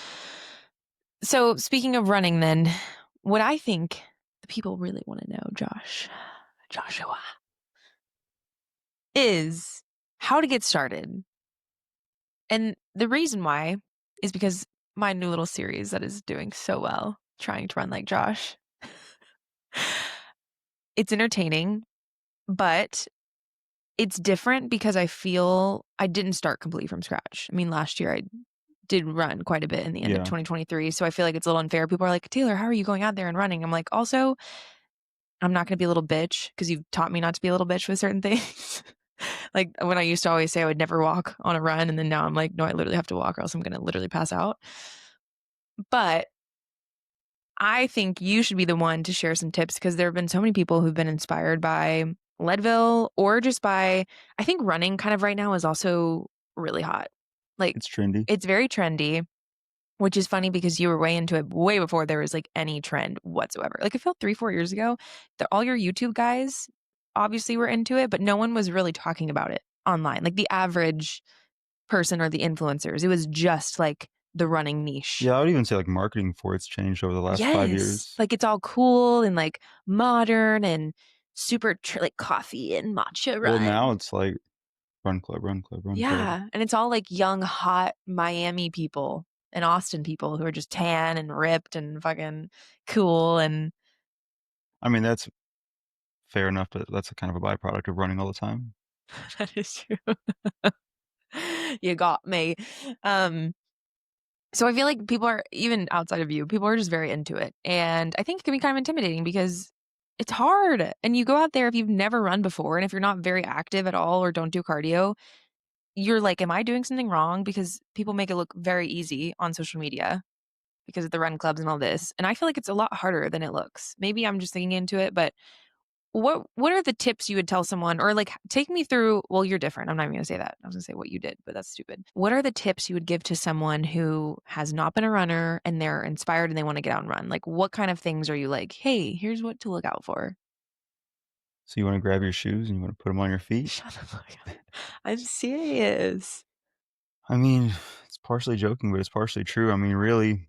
Speaker 1: so speaking of running then, what I think the people really wanna know, Joshua, is how to get started. And the reason why is because my new little series that is doing so well, trying to run like Josh, it's entertaining, but it's different because I feel I didn't start completely from scratch. I mean, last year I did run quite a bit in the end of
Speaker 2: Yeah.
Speaker 1: 2023. So I feel like it's a little unfair. People are like, Taylor, how are you going out there and running? I'm like, also, I'm not going to be a little bitch because you've taught me not to be a little bitch with certain things. Like when I used to always say I would never walk on a run. And then now I'm like, no, I literally have to walk or else I'm going to literally pass out. But I think you should be the one to share some tips because there have been so many people who've been inspired by Leadville or just by, I think running kind of right now is also really hot. Like
Speaker 2: It's trendy.
Speaker 1: it's very trendy, which is funny because you were way into it way before there was like any trend whatsoever. Like I felt 3, 4 years ago that all your YouTube guys obviously were into it, but no one was really talking about it online. Like the average person or the influencers, it was just like the running niche.
Speaker 2: Yeah, I would even say, like, marketing for it's changed over the last 5
Speaker 1: Yes.
Speaker 2: years.
Speaker 1: Like, it's all cool and, like, modern and super like, coffee and matcha
Speaker 2: Well,
Speaker 1: run.
Speaker 2: now it's like run club, run club, run club.
Speaker 1: Yeah, and it's all, like, young, hot Miami people and Austin people who are just tan and ripped and fucking cool, and
Speaker 2: I mean, that's fair enough, but that's a kind of a byproduct of running all the time.
Speaker 1: that is true. You got me. Um, so I feel like people are even outside of you, people are just very into it, and I think it can be kind of intimidating because it's hard, and you go out there if you've never run before, and if you're not very active at all or don't do cardio, you're like, "Am I doing something wrong?" Because people make it look very easy on social media because of the run clubs and all this, and I feel like it's a lot harder than it looks. Maybe I'm just thinking into it, but what are the tips you would tell someone or, like, take me through well, you're different. I'm not even gonna say that. I was gonna say what you did, but that's stupid. What are the tips you would give to someone who has not been a runner and they're inspired and they wanna get out and run? Like, what kind of things are you like, "Hey, here's what to look out for."
Speaker 2: So you wanna grab your shoes and you wanna put them on your feet?
Speaker 1: Shut the fuck up. I'm serious.
Speaker 2: I mean, it's partially joking, but it's partially true. I mean, really,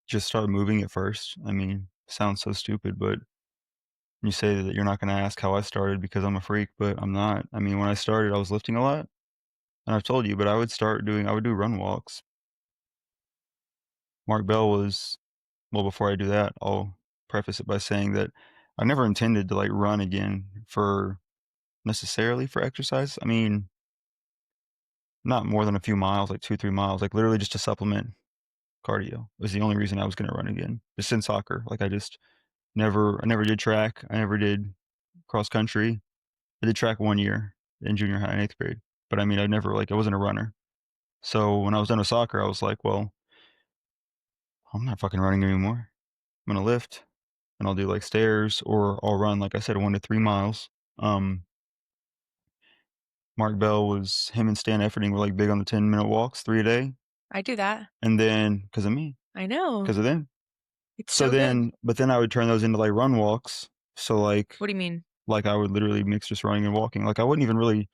Speaker 2: just start moving at first. I mean, sounds so stupid, but you say that you're not gonna ask how I started because I'm a freak, but I'm not. I mean, when I started, I was lifting a lot, and I've told you, but I would do run walks. Mark Bell was well, before I do that, I'll preface it by saying that I never intended to, like, run again for necessarily for exercise. I mean, not more than a few miles, like 2, 3 miles, like, literally just to supplement cardio was the only reason I was gonna run again. Just in soccer, like, I never did track, I never did cross country. I did track 1 year in junior high in 8th grade, but, I mean, I never, like I wasn't a runner. So, when I was done with soccer, I was like, "Well, I'm not fucking running anymore. I'm gonna lift, and I'll do, like, stairs, or I'll run, like I said, 1 to 3 miles." Um, Mark Bell was him and Stan Efferding were, like, big on the 10-minute walks, 3 a day,
Speaker 1: I do that.
Speaker 2: and then because of me,
Speaker 1: I know.
Speaker 2: because of them.
Speaker 1: It's
Speaker 2: So
Speaker 1: so good.
Speaker 2: then but then I would turn those into, like, run walks. So,
Speaker 1: What do you mean?
Speaker 2: I would literally mix just running and walking. Like, I wouldn't even really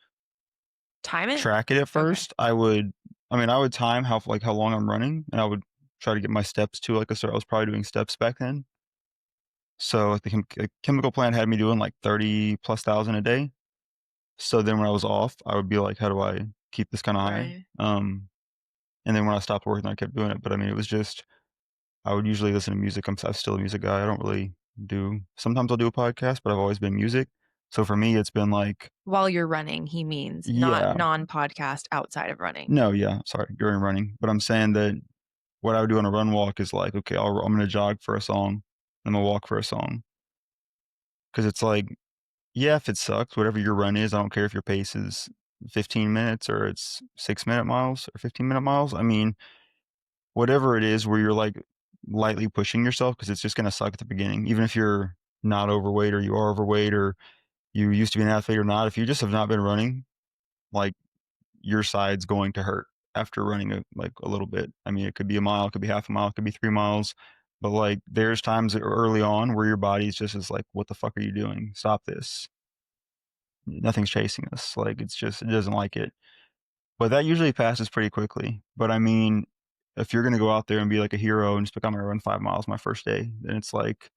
Speaker 1: Time it?
Speaker 2: track it at
Speaker 1: Okay.
Speaker 2: first. I would time how long I'm running, and I would try to get my steps to, like, a cer I was probably doing steps back then. So, like, the chemical plant had me doing, like, 30 plus thousand a day. So then when I was off, I would be like, "How do I keep this kinda high?"
Speaker 1: Right.
Speaker 2: And then when I stopped working, I kept doing it. But, I mean, it was just I would usually listen to music. I'm still a music guy. I don't really do sometimes I'll do a podcast, but I've always been music. So for me, it's been like
Speaker 1: While you're running, he means, not
Speaker 2: yeah.
Speaker 1: non-podcast outside of running.
Speaker 2: No, yeah, sorry, during running. But I'm saying that what I would do on a run walk is like, okay, I'm gonna jog for a song, I'm gonna walk for a song. Because it's like, yeah, if it sucks, whatever your run is, I don't care if your pace is 15 minutes or it's 6-minute miles or 15-minute miles. I mean, whatever it is where you're, like, lightly pushing yourself, because it's just gonna suck at the beginning, even if you're not overweight or you are overweight or you used to be an athlete or not, if you just have not been running, like, your side's going to hurt after running a little bit. I mean, it could be a mile, it could be half a mile, it could be 3 miles, but, like, there's times early on where your body's just is like, "What the fuck are you doing? Stop this. Nothing's chasing us." Like, it doesn't like it. But that usually passes pretty quickly. But, I mean, if you're gonna go out there and be like a hero and just be like, "I'm gonna run 5 miles my first day," then it's like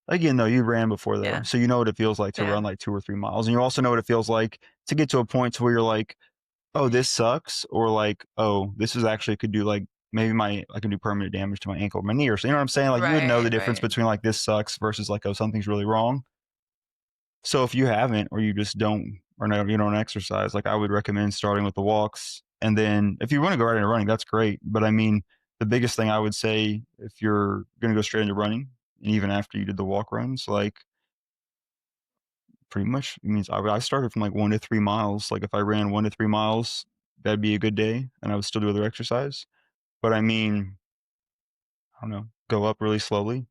Speaker 2: again, though, you ran before though,
Speaker 1: Yeah.
Speaker 2: so you know what it feels like to
Speaker 1: Yeah.
Speaker 2: run, like, 2 or 3 miles, and you also know what it feels like to get to a point to where you're like, "Oh, this sucks," or like, "Oh, this is actually could do, like maybe I can do permanent damage to my ankle or my knee," or so you know what I'm saying? Like, you would know the
Speaker 1: Right,
Speaker 2: difference
Speaker 1: right.
Speaker 2: between, like, this sucks versus, like, "Oh, something's really wrong." So if you haven't or you just don't or no, you don't exercise, like, I would recommend starting with the walks, and then if you wanna go right into running, that's great, but, I mean, the biggest thing I would say if you're gonna go straight into running, and even after you did the walk runs, like, pretty much it means I started from, like, 1 to 3 miles, like, if I ran 1 to 3 miles, that'd be a good day, and I would still do other exercise, but, I mean, I don't know, go up really slowly,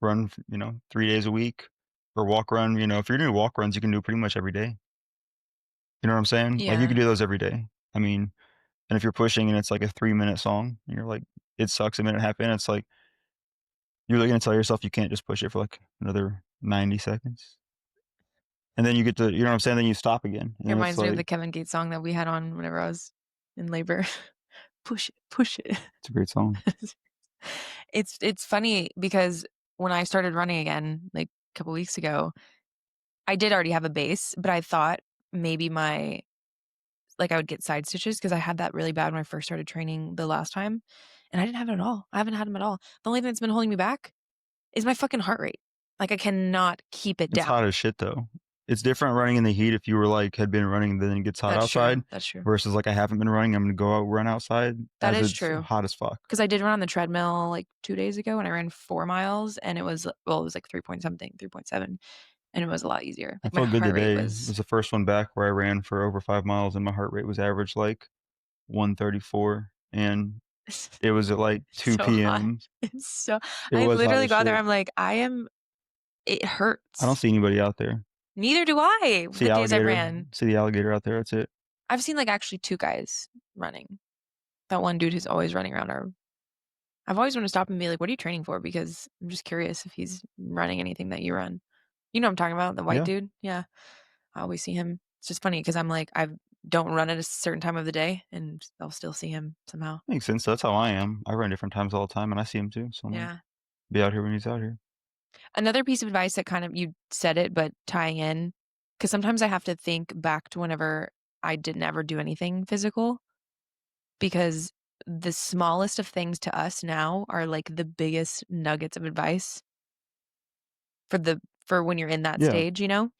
Speaker 2: run, 3 days a week, or walk run, if you're doing walk runs, you can do pretty much every day. You know what I'm saying? Like, you could
Speaker 1: Yeah.
Speaker 2: do those every day. I mean, and if you're pushing and it's like a 3-minute song and you're like, it sucks a minute and a half in, it's like, you're really gonna tell yourself you can't just push it for like another 90 seconds. And then you get to, you know what I'm saying? Then you stop again. And
Speaker 1: It
Speaker 2: then it's
Speaker 1: reminds me of
Speaker 2: like,
Speaker 1: the Kevin Gates song that we had on whenever I was in labor. Push it, push it.
Speaker 2: it's a great song.
Speaker 1: It's funny because when I started running again, like, a couple weeks ago, I did already have a base, but I thought maybe I would get side stitches because I had that really bad when I first started training the last time, and I didn't have it at all. I haven't had them at all. The only thing that's been holding me back is my fucking heart rate. Like, I cannot keep it
Speaker 2: It's hot
Speaker 1: down.
Speaker 2: as shit though. It's different running in the heat if you were like, had been running and then it gets hot
Speaker 1: That's
Speaker 2: outside
Speaker 1: true, that's true.
Speaker 2: versus like, I haven't been running. I'm going to go out, run outside
Speaker 1: That
Speaker 2: as
Speaker 1: is
Speaker 2: it's
Speaker 1: true.
Speaker 2: hot as fuck.
Speaker 1: Because I did run on the treadmill, like, 2 days ago, and I ran 4 miles, and it was well, it was, like, 3 point something, 3.7, and it was a lot easier.
Speaker 2: I
Speaker 1: Like, my
Speaker 2: felt good
Speaker 1: heart rate
Speaker 2: today. It
Speaker 1: was
Speaker 2: was the first one back where I ran for over 5 miles and my heart rate was average like 134, and it was at like 2
Speaker 1: so hot.
Speaker 2: PM.
Speaker 1: It's so
Speaker 2: It
Speaker 1: I
Speaker 2: was hot
Speaker 1: literally
Speaker 2: as
Speaker 1: got there,
Speaker 2: shit.
Speaker 1: I'm like, it
Speaker 2: I don't
Speaker 1: hurts.
Speaker 2: see anybody out there.
Speaker 1: Neither do I, the days I've ran.
Speaker 2: See the alligator out there, that's it.
Speaker 1: I've seen, like, actually 2 guys running. That one dude who's always running around our I've always wanted to stop and be like, "What are you training for?" Because I'm just curious if he's running anything that you run. You know what I'm talking about, the white
Speaker 2: Yeah,
Speaker 1: dude? Yeah. I always see him. It's just funny because 'cause I'm like, I don't run at a certain time of the day, and I'll still see him somehow.
Speaker 2: makes sense. That's how I am. I run different times all the time and I see him too. So I'm like,
Speaker 1: Yeah.
Speaker 2: be out here when he's out here.
Speaker 1: Another piece of advice that kind of you said it, but tying in, because sometimes I have to think back to whenever I didn't ever do anything physical, because the smallest of things to us now are, like, the biggest nuggets of advice for when you're in that
Speaker 2: Yeah.
Speaker 1: stage, you know?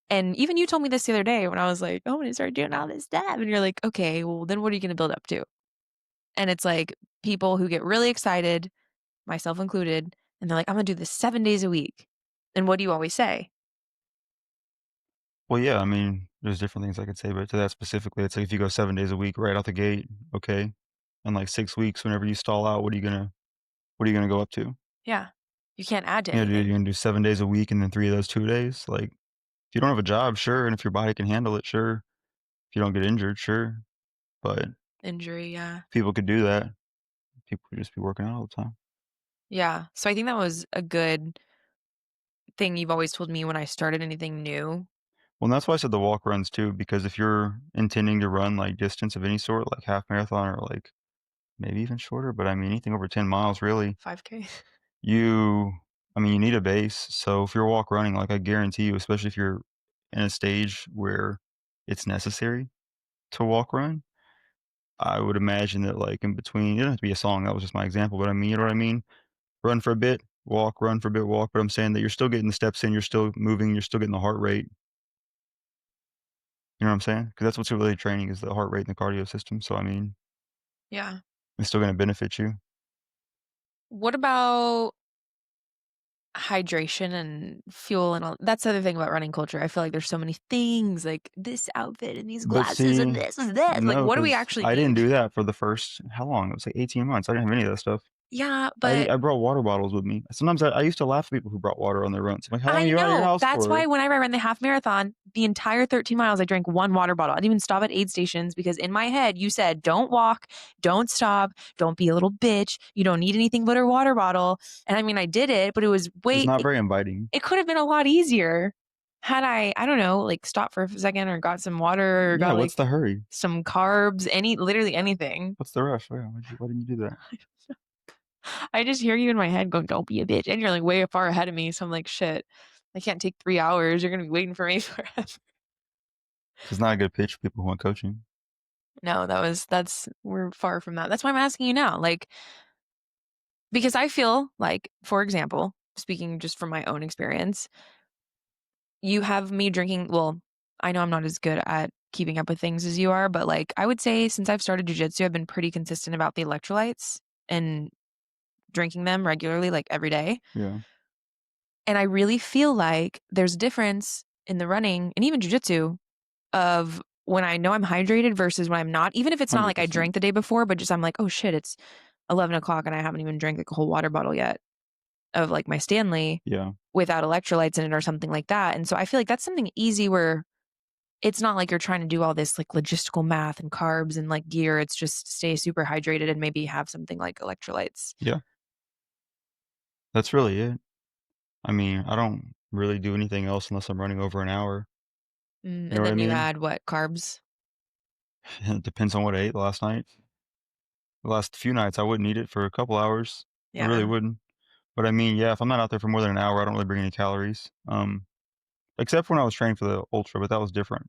Speaker 1: And even you told me this the other day when I was like, "Oh, I'm gonna start doing all this stuff," and you're like, "Okay, well, then what are you gonna build up to?" And it's like people who get really excited, myself included, and they're like, "I'm gonna do this 7 days a week." And what do you always say?
Speaker 2: Well, yeah, I mean, there's different things I could say, but to that specifically, it's like if you go 7 days a week right out the gate, okay, in like 6 weeks, whenever you stall out, what are you gonna go up to?
Speaker 1: Yeah. You can't add to
Speaker 2: You're
Speaker 1: anything.
Speaker 2: gonna do 7 days a week and then 3 of those 2 days? Like, if you don't have a job, sure, and if your body can handle it, sure. If you don't get injured, sure, but
Speaker 1: Injury, yeah.
Speaker 2: people could do that. People could just be working out all the time.
Speaker 1: Yeah. So I think that was a good thing you've always told me when I started anything new.
Speaker 2: Well, and that's why I said the walk runs too, because if you're intending to run, like, distance of any sort, like half marathon or, like, maybe even shorter, but I mean, anything over 10 miles, really,
Speaker 1: 5K?
Speaker 2: you I mean, you need a base, so if you're walk running, like, I guarantee you, especially if you're in a stage where it's necessary to walk run, I would imagine that, like, in between it doesn't have to be a song, that was just my example, but I mean, you know what I mean? Run for a bit, walk, run for a bit, walk, but I'm saying that you're still getting the steps in, you're still moving, you're still getting the heart rate, you know what I'm saying? Because that's what's really training is the heart rate and the cardio system, so, I mean,
Speaker 1: Yeah.
Speaker 2: it's still gonna benefit you.
Speaker 1: What about hydration and fuel and all that's the other thing about running culture. I feel like there's so many things, like this outfit and these
Speaker 2: But
Speaker 1: glasses and
Speaker 2: see,
Speaker 1: this is this. Like,
Speaker 2: no,
Speaker 1: what do we
Speaker 2: because
Speaker 1: actually
Speaker 2: I didn't
Speaker 1: need?
Speaker 2: do that for the first how long? It was like 18 months, I didn't have any of that stuff.
Speaker 1: Yeah,
Speaker 2: I
Speaker 1: but
Speaker 2: I brought water bottles with me. Sometimes I used to laugh at people who brought water on their runs. I'm like, "How long are
Speaker 1: I
Speaker 2: you out of your
Speaker 1: know.
Speaker 2: house
Speaker 1: That's
Speaker 2: for?"
Speaker 1: why whenever I ran the half marathon, the entire 13 miles, I drank one water bottle. I didn't even stop at aid stations because in my head, you said, don't walk, don't stop, don't be a little bitch. You don't need anything but a water bottle. And I mean, I did it, but it was
Speaker 2: It's
Speaker 1: way,
Speaker 2: not
Speaker 1: it,
Speaker 2: very inviting.
Speaker 1: it could have been a lot easier had I don't know, like stopped for a second or got some water or
Speaker 2: Yeah,
Speaker 1: got
Speaker 2: what's
Speaker 1: like
Speaker 2: the hurry?
Speaker 1: some carbs, literally anything.
Speaker 2: What's the rush? Why didn't you do that?
Speaker 1: I just hear you in my head going, don't be a bitch. And you're like way far ahead of me. So I'm like, shit, I can't take 3 hours. You're going to be waiting for me forever.
Speaker 2: It's not a good pitch for people who want coaching.
Speaker 1: No, we're far from that. That's why I'm asking you now. Like, because I feel like, for example, speaking just from my own experience, you have me drinking. Well, I know I'm not as good at keeping up with things as you are, but like, I would say since I've started jujitsu, I've been pretty consistent about the electrolytes and drinking them regularly, like every day.
Speaker 2: Yeah,
Speaker 1: And I really feel like there's a difference in the running and even jujitsu of when I know I'm hydrated versus when I'm not, even if it's not like I
Speaker 2: 100%.
Speaker 1: drank the day before, but just I'm like, oh shit, it's 11 o'clock and I haven't even drank like a whole water bottle yet of like my Stanley
Speaker 2: Yeah,
Speaker 1: without electrolytes in it or something like that. And so I feel like that's something easy where it's not like you're trying to do all this like logistical math and carbs and like gear. It's just stay super hydrated and maybe have something like electrolytes.
Speaker 2: yeah, that's really it. I mean, I don't really do anything else unless I'm running over an hour. You know
Speaker 1: And
Speaker 2: what I
Speaker 1: then you
Speaker 2: mean?
Speaker 1: add what carbs?
Speaker 2: It depends on what I ate last night. The last few nights, I wouldn't eat it for a couple hours. I really
Speaker 1: Yeah.
Speaker 2: wouldn't. But I mean, yeah, if I'm not out there for more than an hour, I don't really bring any calories. Except when I was training for the ultra, but that was different.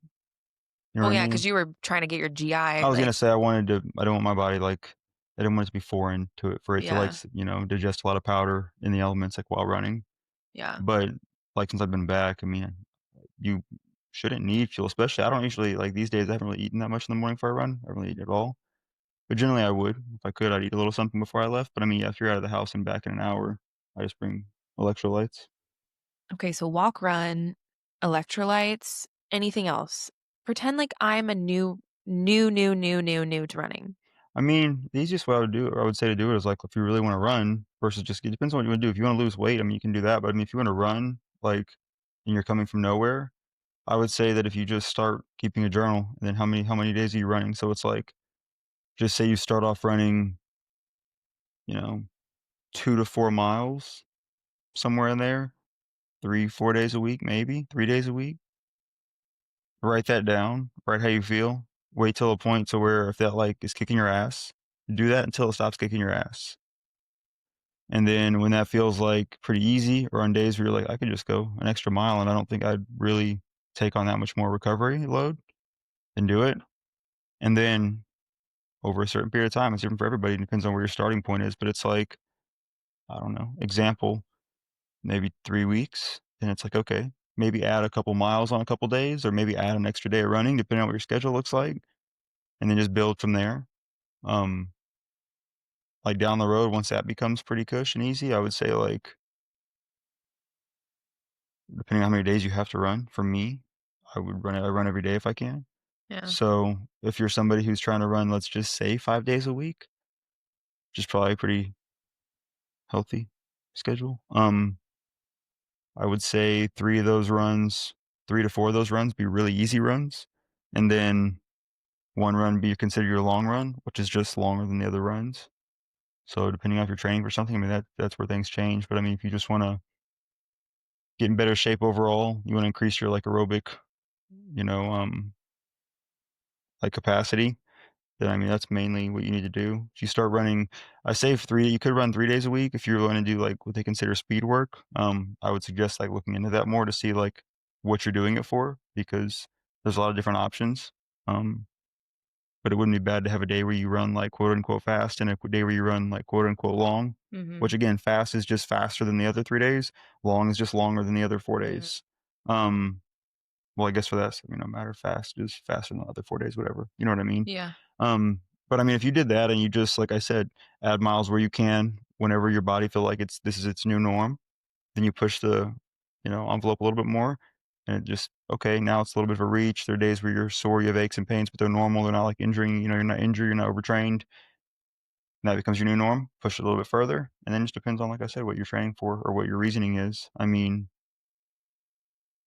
Speaker 2: You know
Speaker 1: Oh
Speaker 2: what I
Speaker 1: yeah,
Speaker 2: mean?
Speaker 1: because you were trying to get your GI
Speaker 2: I was
Speaker 1: like
Speaker 2: gonna say I don't want my body like I didn't want it to be foreign to it for it to like
Speaker 1: yeah,
Speaker 2: digest a lot of powder in the elements like while running.
Speaker 1: yeah.
Speaker 2: But like since I've been back, I mean, you shouldn't need fuel, especially I don't usually like these days. I haven't really eaten that much in the morning before I run. I don't really eat at all. But generally, I would if I could. I'd eat a little something before I left. But I mean, yeah, if you're out of the house and back in an hour, I just bring electrolytes.
Speaker 1: Okay, so walk, run, electrolytes, anything else. Pretend like I'm a new to running.
Speaker 2: I mean, the easiest way I would do it, or I would say to do it is like if you really want to run versus just it depends on what you want to do. If you want to lose weight, I mean, you can do that. But I mean, if you want to run, like, and you're coming from nowhere, I would say that if you just start keeping a journal, and then how many days are you running? So it's like, just say you start off running, you know, 2 to 4 miles somewhere in there, 3, 4 days a week, maybe 3 days a week. Write that down. Write how you feel. Wait till a point to where if that like is kicking your ass, do that until it stops kicking your ass. And then when that feels like pretty easy, or on days where you're like, I could just go an extra mile and I don't think I'd really take on that much more recovery load, then do it. And then over a certain period of time, it's different for everybody. It depends on where your starting point is. But it's like, I don't know, example, maybe 3 weeks. And it's like, okay, maybe add a couple miles on a couple days, or maybe add an extra day of running, depending on what your schedule looks like, and then just build from there. Um, like down the road, once that becomes pretty cush and easy, I would say like depending on how many days you have to run. For me, I run every day if I can.
Speaker 1: Yeah.
Speaker 2: So if you're somebody who's trying to run, let's just say 5 days a week, which is probably a pretty healthy schedule. I would say 3 to 4 of those runs be really easy runs, and then one run be considered your long run, which is just longer than the other runs. So depending on if you're training for something, I mean that's where things change. But I mean, if you just want to get in better shape overall, you want to increase your like aerobic, you know, like capacity, then I mean that's mainly what you need to do. If you start running, I say you could run 3 days a week if you're going to do like what they consider speed work. I would suggest like looking into that more to see like what you're doing it for because there's a lot of different options. Um, but it wouldn't be bad to have a day where you run like quote unquote fast and a day where you run like quote unquote long,
Speaker 1: Mhm.
Speaker 2: which again, fast is just faster than the other 3 days. Long is just longer than the other four
Speaker 1: Mhm.
Speaker 2: days. Um, well, I guess for that, no matter fast is faster than the other 4 days, whatever. You know what I mean?
Speaker 1: Yeah.
Speaker 2: Um, but I mean, if you did that and you just, like I said, add miles where you can, whenever your body feel like this is its new norm, then you push the, envelope a little bit more, and it just okay. Now it's a little bit of a reach. There are days where you're sore, you have aches and pains, but they're normal. They're not like injuring. You're not injured. You're not overtrained. And that becomes your new norm. Push it a little bit further, and then it just depends on, like I said, what you're training for or what your reasoning is. I mean,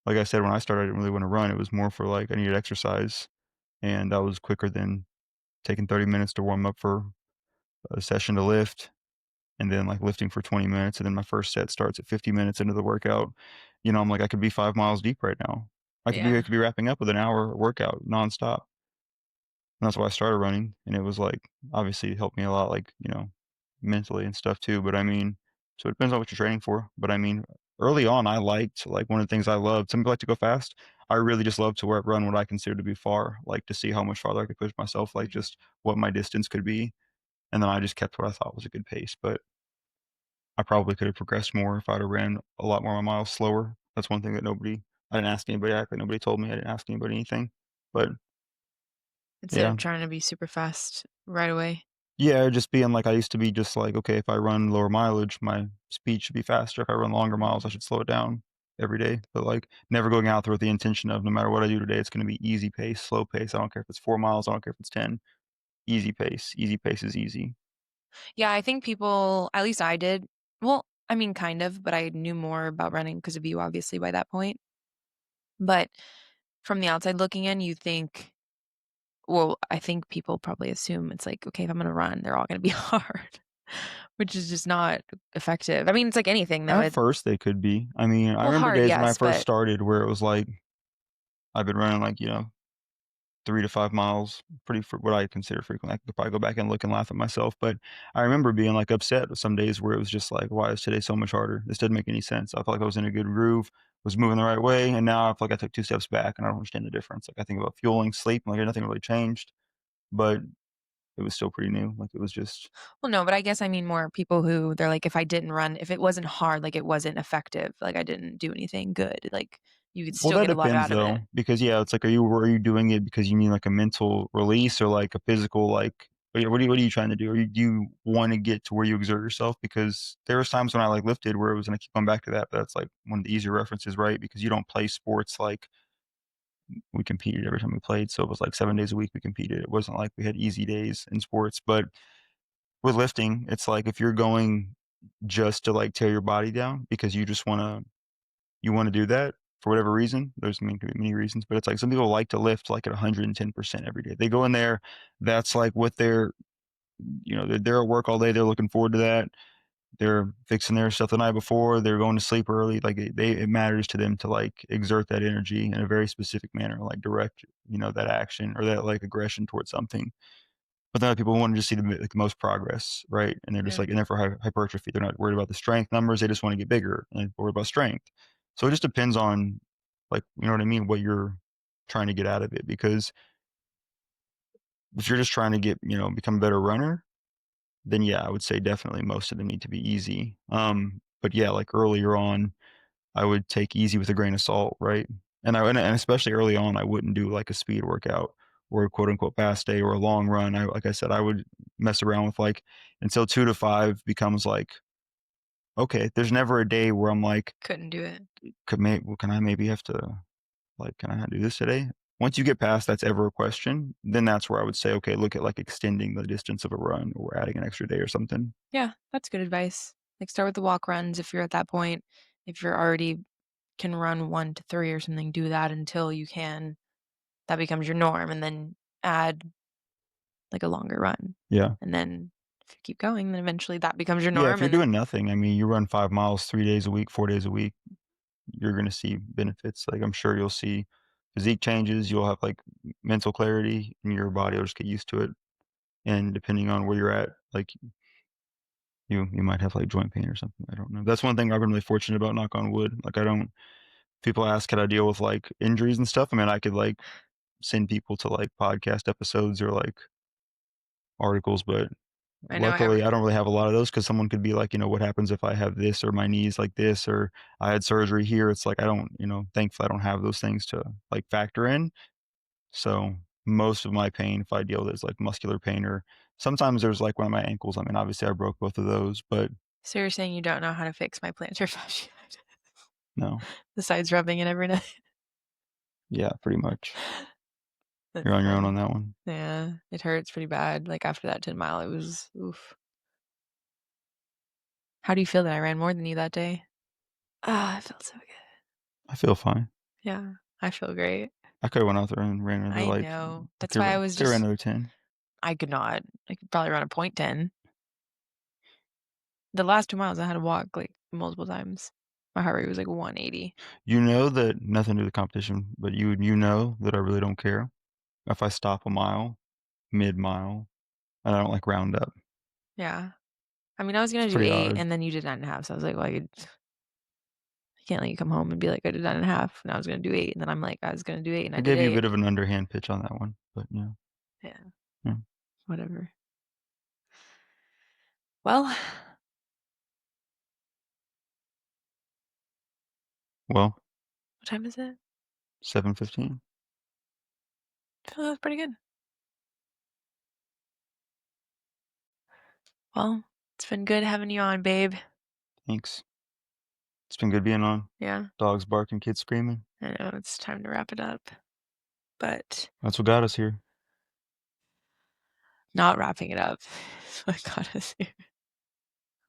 Speaker 2: like I said, when I started, I didn't really want to run. It was more for like I needed exercise, and that was quicker than taking 30 minutes to warm up for a session to lift, and then like lifting for 20 minutes. And then my first set starts at 50 minutes into the workout. I'm like, I could be 5 miles deep right now. I
Speaker 1: Yeah.
Speaker 2: could be wrapping up with an hour workout nonstop. And that's why I started running. And it was like, obviously it helped me a lot, like, mentally and stuff too. But I mean, so it depends on what you're training for. But I mean, early on, I liked like one of the things I loved. Some people like to go fast. I really just love to run what I consider to be far, like to see how much farther I could push myself, like
Speaker 1: Mhm.
Speaker 2: just what my distance could be. And then I just kept what I thought was a good pace. But I probably could have progressed more if I'd have ran a lot more miles slower. That's one thing that I didn't ask anybody, actually, nobody told me, I didn't ask anybody anything. But,
Speaker 1: Instead
Speaker 2: yeah.
Speaker 1: of trying to be super fast right away.
Speaker 2: Yeah, just being like I used to be just like, "Okay, if I run lower mileage, my speed should be faster. If I run longer miles, I
Speaker 1: Mhm.
Speaker 2: should slow it down every day." But, like, never going out there with the intention of no matter what I do today, it's gonna be easy pace, slow pace. I don't care if it's 4 miles, I don't care if it's 10. Easy pace. Easy pace is easy.
Speaker 1: Yeah, I think people, at least I did. Well, I mean, kind of, but I knew more about running because of you, obviously, by that point. But from the outside looking in, you think, well, I think people probably assume it's like, okay, if I'm going to run, they're all going to be hard, which is just not effective. I mean, it's like anything, though.
Speaker 2: At first, they could be. I mean, I
Speaker 1: Well,
Speaker 2: remember
Speaker 1: hard,
Speaker 2: days when I
Speaker 1: yes,
Speaker 2: first
Speaker 1: but
Speaker 2: started where it was like I've been running, like, 3 to 5 miles pretty for what I consider frequent. I could probably go back and look and laugh at myself, but I remember being, like, upset with some days where it was just like, "Why is today so much harder? This doesn't make any sense." I felt like I was in a good groove, was moving the right way, and now I feel like I took 2 steps back, and I don't understand the difference. Like, I think about fueling, sleep, like, nothing really changed, but it was still pretty new. Like, it was just
Speaker 1: well, no, but I guess I mean more people who they're like, if I didn't run, if it wasn't hard, like it wasn't effective, like I didn't do anything good, like you could
Speaker 2: well,
Speaker 1: still
Speaker 2: that
Speaker 1: get a lot
Speaker 2: depends,
Speaker 1: out of
Speaker 2: though,
Speaker 1: it.
Speaker 2: because, yeah, it's like, are you doing it because you need, like, a mental release or, like, a physical, like what are you trying to do? Do you wanna get to where you exert yourself? Because there was times when I, like, lifted where it was and I keep going back to that, but that's, like, one of the easier references, right? Because you don't play sports like we competed every time we played, so it was, like, 7 days a week we competed. It wasn't like we had easy days in sports, but with lifting, it's like if you're going just to, like, tear your body down because you wanna do that for whatever reason. There's many reasons, but it's like some people like to lift like at 110% every day. They go in there, that's like what they're at work all day. They're looking forward to that. They're fixing their stuff the night before. They're going to sleep early. Like it matters to them to like exert that energy in a very specific manner, like direct, that action or that like aggression towards something. But then other people want to just see the most progress, right? And they're just
Speaker 1: Yeah.
Speaker 2: like in there for hypertrophy. They're not worried about the strength numbers. They just want to get bigger and they're worried about strength. So it just depends on, like, you know what I mean, what you're trying to get out of it. Because if you're just trying to become a better runner, then yeah, I would say definitely most of them need to be easy. But yeah, like earlier on, I would take easy with a grain of salt, right? And especially early on, I wouldn't do like a speed workout or a quote unquote fast day or a long run. Like I said, I would mess around with like until 2 to 5 becomes like, okay, there's never a day where I'm like,
Speaker 1: Couldn't do it.
Speaker 2: can I maybe have to like, can I not do this today? Once you get past that's ever a question, then that's where I would say, okay, look at like extending the distance of a run or adding an extra day or something.
Speaker 1: Yeah, that's good advice. Like start with the walk runs if you're at that point. If you're already can run 1 to 3 or something, do that until you can. That becomes your norm, and then add like a longer run.
Speaker 2: Yeah.
Speaker 1: And then if you keep going, then eventually that becomes your
Speaker 2: Yeah. If
Speaker 1: norm.
Speaker 2: you're
Speaker 1: And then
Speaker 2: doing nothing, I mean, you run 5 miles 3 days a week, 4 days a week, you're going to see benefits. Like I'm sure you'll see physique changes. You'll have like mental clarity and your body will just get used to it. And depending on where you're at, like you might have like joint pain or something. I don't know. That's one thing I've been really fortunate about, knock on wood. Like I don't, people ask, could I deal with like injuries and stuff? I mean, I could like send people to like podcast episodes or like articles, but
Speaker 1: I know
Speaker 2: luckily I don't really have a lot of those because someone could be like, what happens if I have this or my knees like this or I had surgery here? It's like I don't, thankfully I don't have those things to like factor in. So most of my pain, if I deal with it, is like muscular pain or sometimes there's like one of my ankles. I mean, obviously I broke both of those, but
Speaker 1: So you're saying you don't know how to fix my plantar fasciitis
Speaker 2: no.
Speaker 1: besides rubbing it every night?
Speaker 2: Yeah, pretty much.
Speaker 1: That's
Speaker 2: You're on your own on
Speaker 1: funny.
Speaker 2: that one.
Speaker 1: Yeah, it hurts pretty bad. Like after that 10 mile, it was oof. How do you feel that I ran more than you that day? Ah, I felt so good.
Speaker 2: I feel fine.
Speaker 1: Yeah, I feel great.
Speaker 2: I could have went out there and ran another
Speaker 1: I
Speaker 2: like
Speaker 1: know.
Speaker 2: I
Speaker 1: That's
Speaker 2: could
Speaker 1: why
Speaker 2: have
Speaker 1: I was
Speaker 2: could have ran
Speaker 1: just,
Speaker 2: another 10.
Speaker 1: I could not. I could probably run a .10. The last 2 miles, I had to walk like multiple times. My heart rate was like 180.
Speaker 2: You know that nothing to do with the competition, but you know that I really don't care if I stop a mile, mid-mile, and I don't, like, round up.
Speaker 1: Yeah. I mean, I was
Speaker 2: It's
Speaker 1: gonna do
Speaker 2: pretty
Speaker 1: 8,
Speaker 2: odd.
Speaker 1: and then you did 9.5. So I was like, well, I can't let you come home and be like, I did 9.5, and I was gonna do 8, and then I'm like, I was gonna do 8, and I
Speaker 2: I
Speaker 1: did
Speaker 2: gave you a
Speaker 1: 8.
Speaker 2: bit of an underhand pitch on that one, but, yeah.
Speaker 1: Yeah,
Speaker 2: Yeah.
Speaker 1: whatever. Well,
Speaker 2: Well,
Speaker 1: what time is it?
Speaker 2: 7:15.
Speaker 1: Oh, that's pretty good. Well, it's been good having you on, babe.
Speaker 2: Thanks. It's been good being on.
Speaker 1: Yeah,
Speaker 2: Dogs barking, kids screaming.
Speaker 1: I know it's time to wrap it up, but
Speaker 2: That's what got us here.
Speaker 1: not wrapping it up. That's what got us here.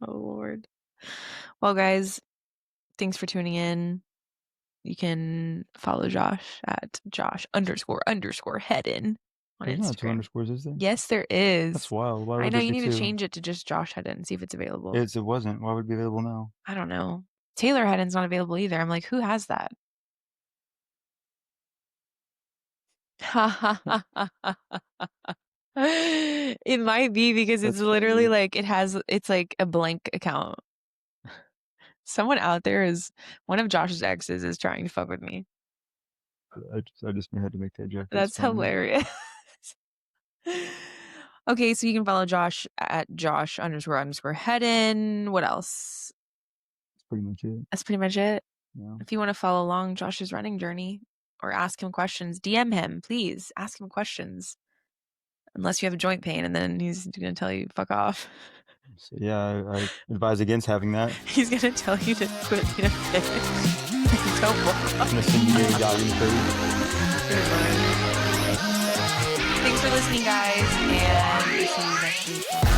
Speaker 1: Oh, Lord. Well, guys, thanks for tuning in. You can follow Josh at Josh__Hedden on
Speaker 2: There's not 2
Speaker 1: Instagram.
Speaker 2: underscores, is there?
Speaker 1: Yes, there
Speaker 2: That's
Speaker 1: is.
Speaker 2: wild. Why
Speaker 1: I
Speaker 2: would
Speaker 1: know
Speaker 2: there
Speaker 1: you
Speaker 2: be
Speaker 1: need to
Speaker 2: 2?
Speaker 1: change it to just Josh Hedden and see if it's available.
Speaker 2: It wasn't. Why would it be available now?
Speaker 1: I don't know. Taylor Hedden's not available either. I'm like, who has that? It might be because it's
Speaker 2: That's
Speaker 1: literally
Speaker 2: funny.
Speaker 1: like it's like a blank account. Someone out there is one of Josh's exes is trying to fuck with me.
Speaker 2: I just had to make that joke. That's
Speaker 1: That's
Speaker 2: funny.
Speaker 1: hilarious. Okay, so you can follow Josh at Josh__Hedden. What else?
Speaker 2: That's pretty much it.
Speaker 1: That's pretty much it.
Speaker 2: Yeah.
Speaker 1: If you want to follow along Josh's running journey or ask him questions, DM him, please. Ask him questions. Unless you have a joint pain, and then he's going to tell you, fuck off.
Speaker 2: So, yeah, I advise against having that.
Speaker 1: He's going to tell you to quit being a bitch. Don't walk
Speaker 2: I'm
Speaker 1: off.
Speaker 2: gonna send you to jogging code.
Speaker 1: Thanks for listening, guys, and see you next week.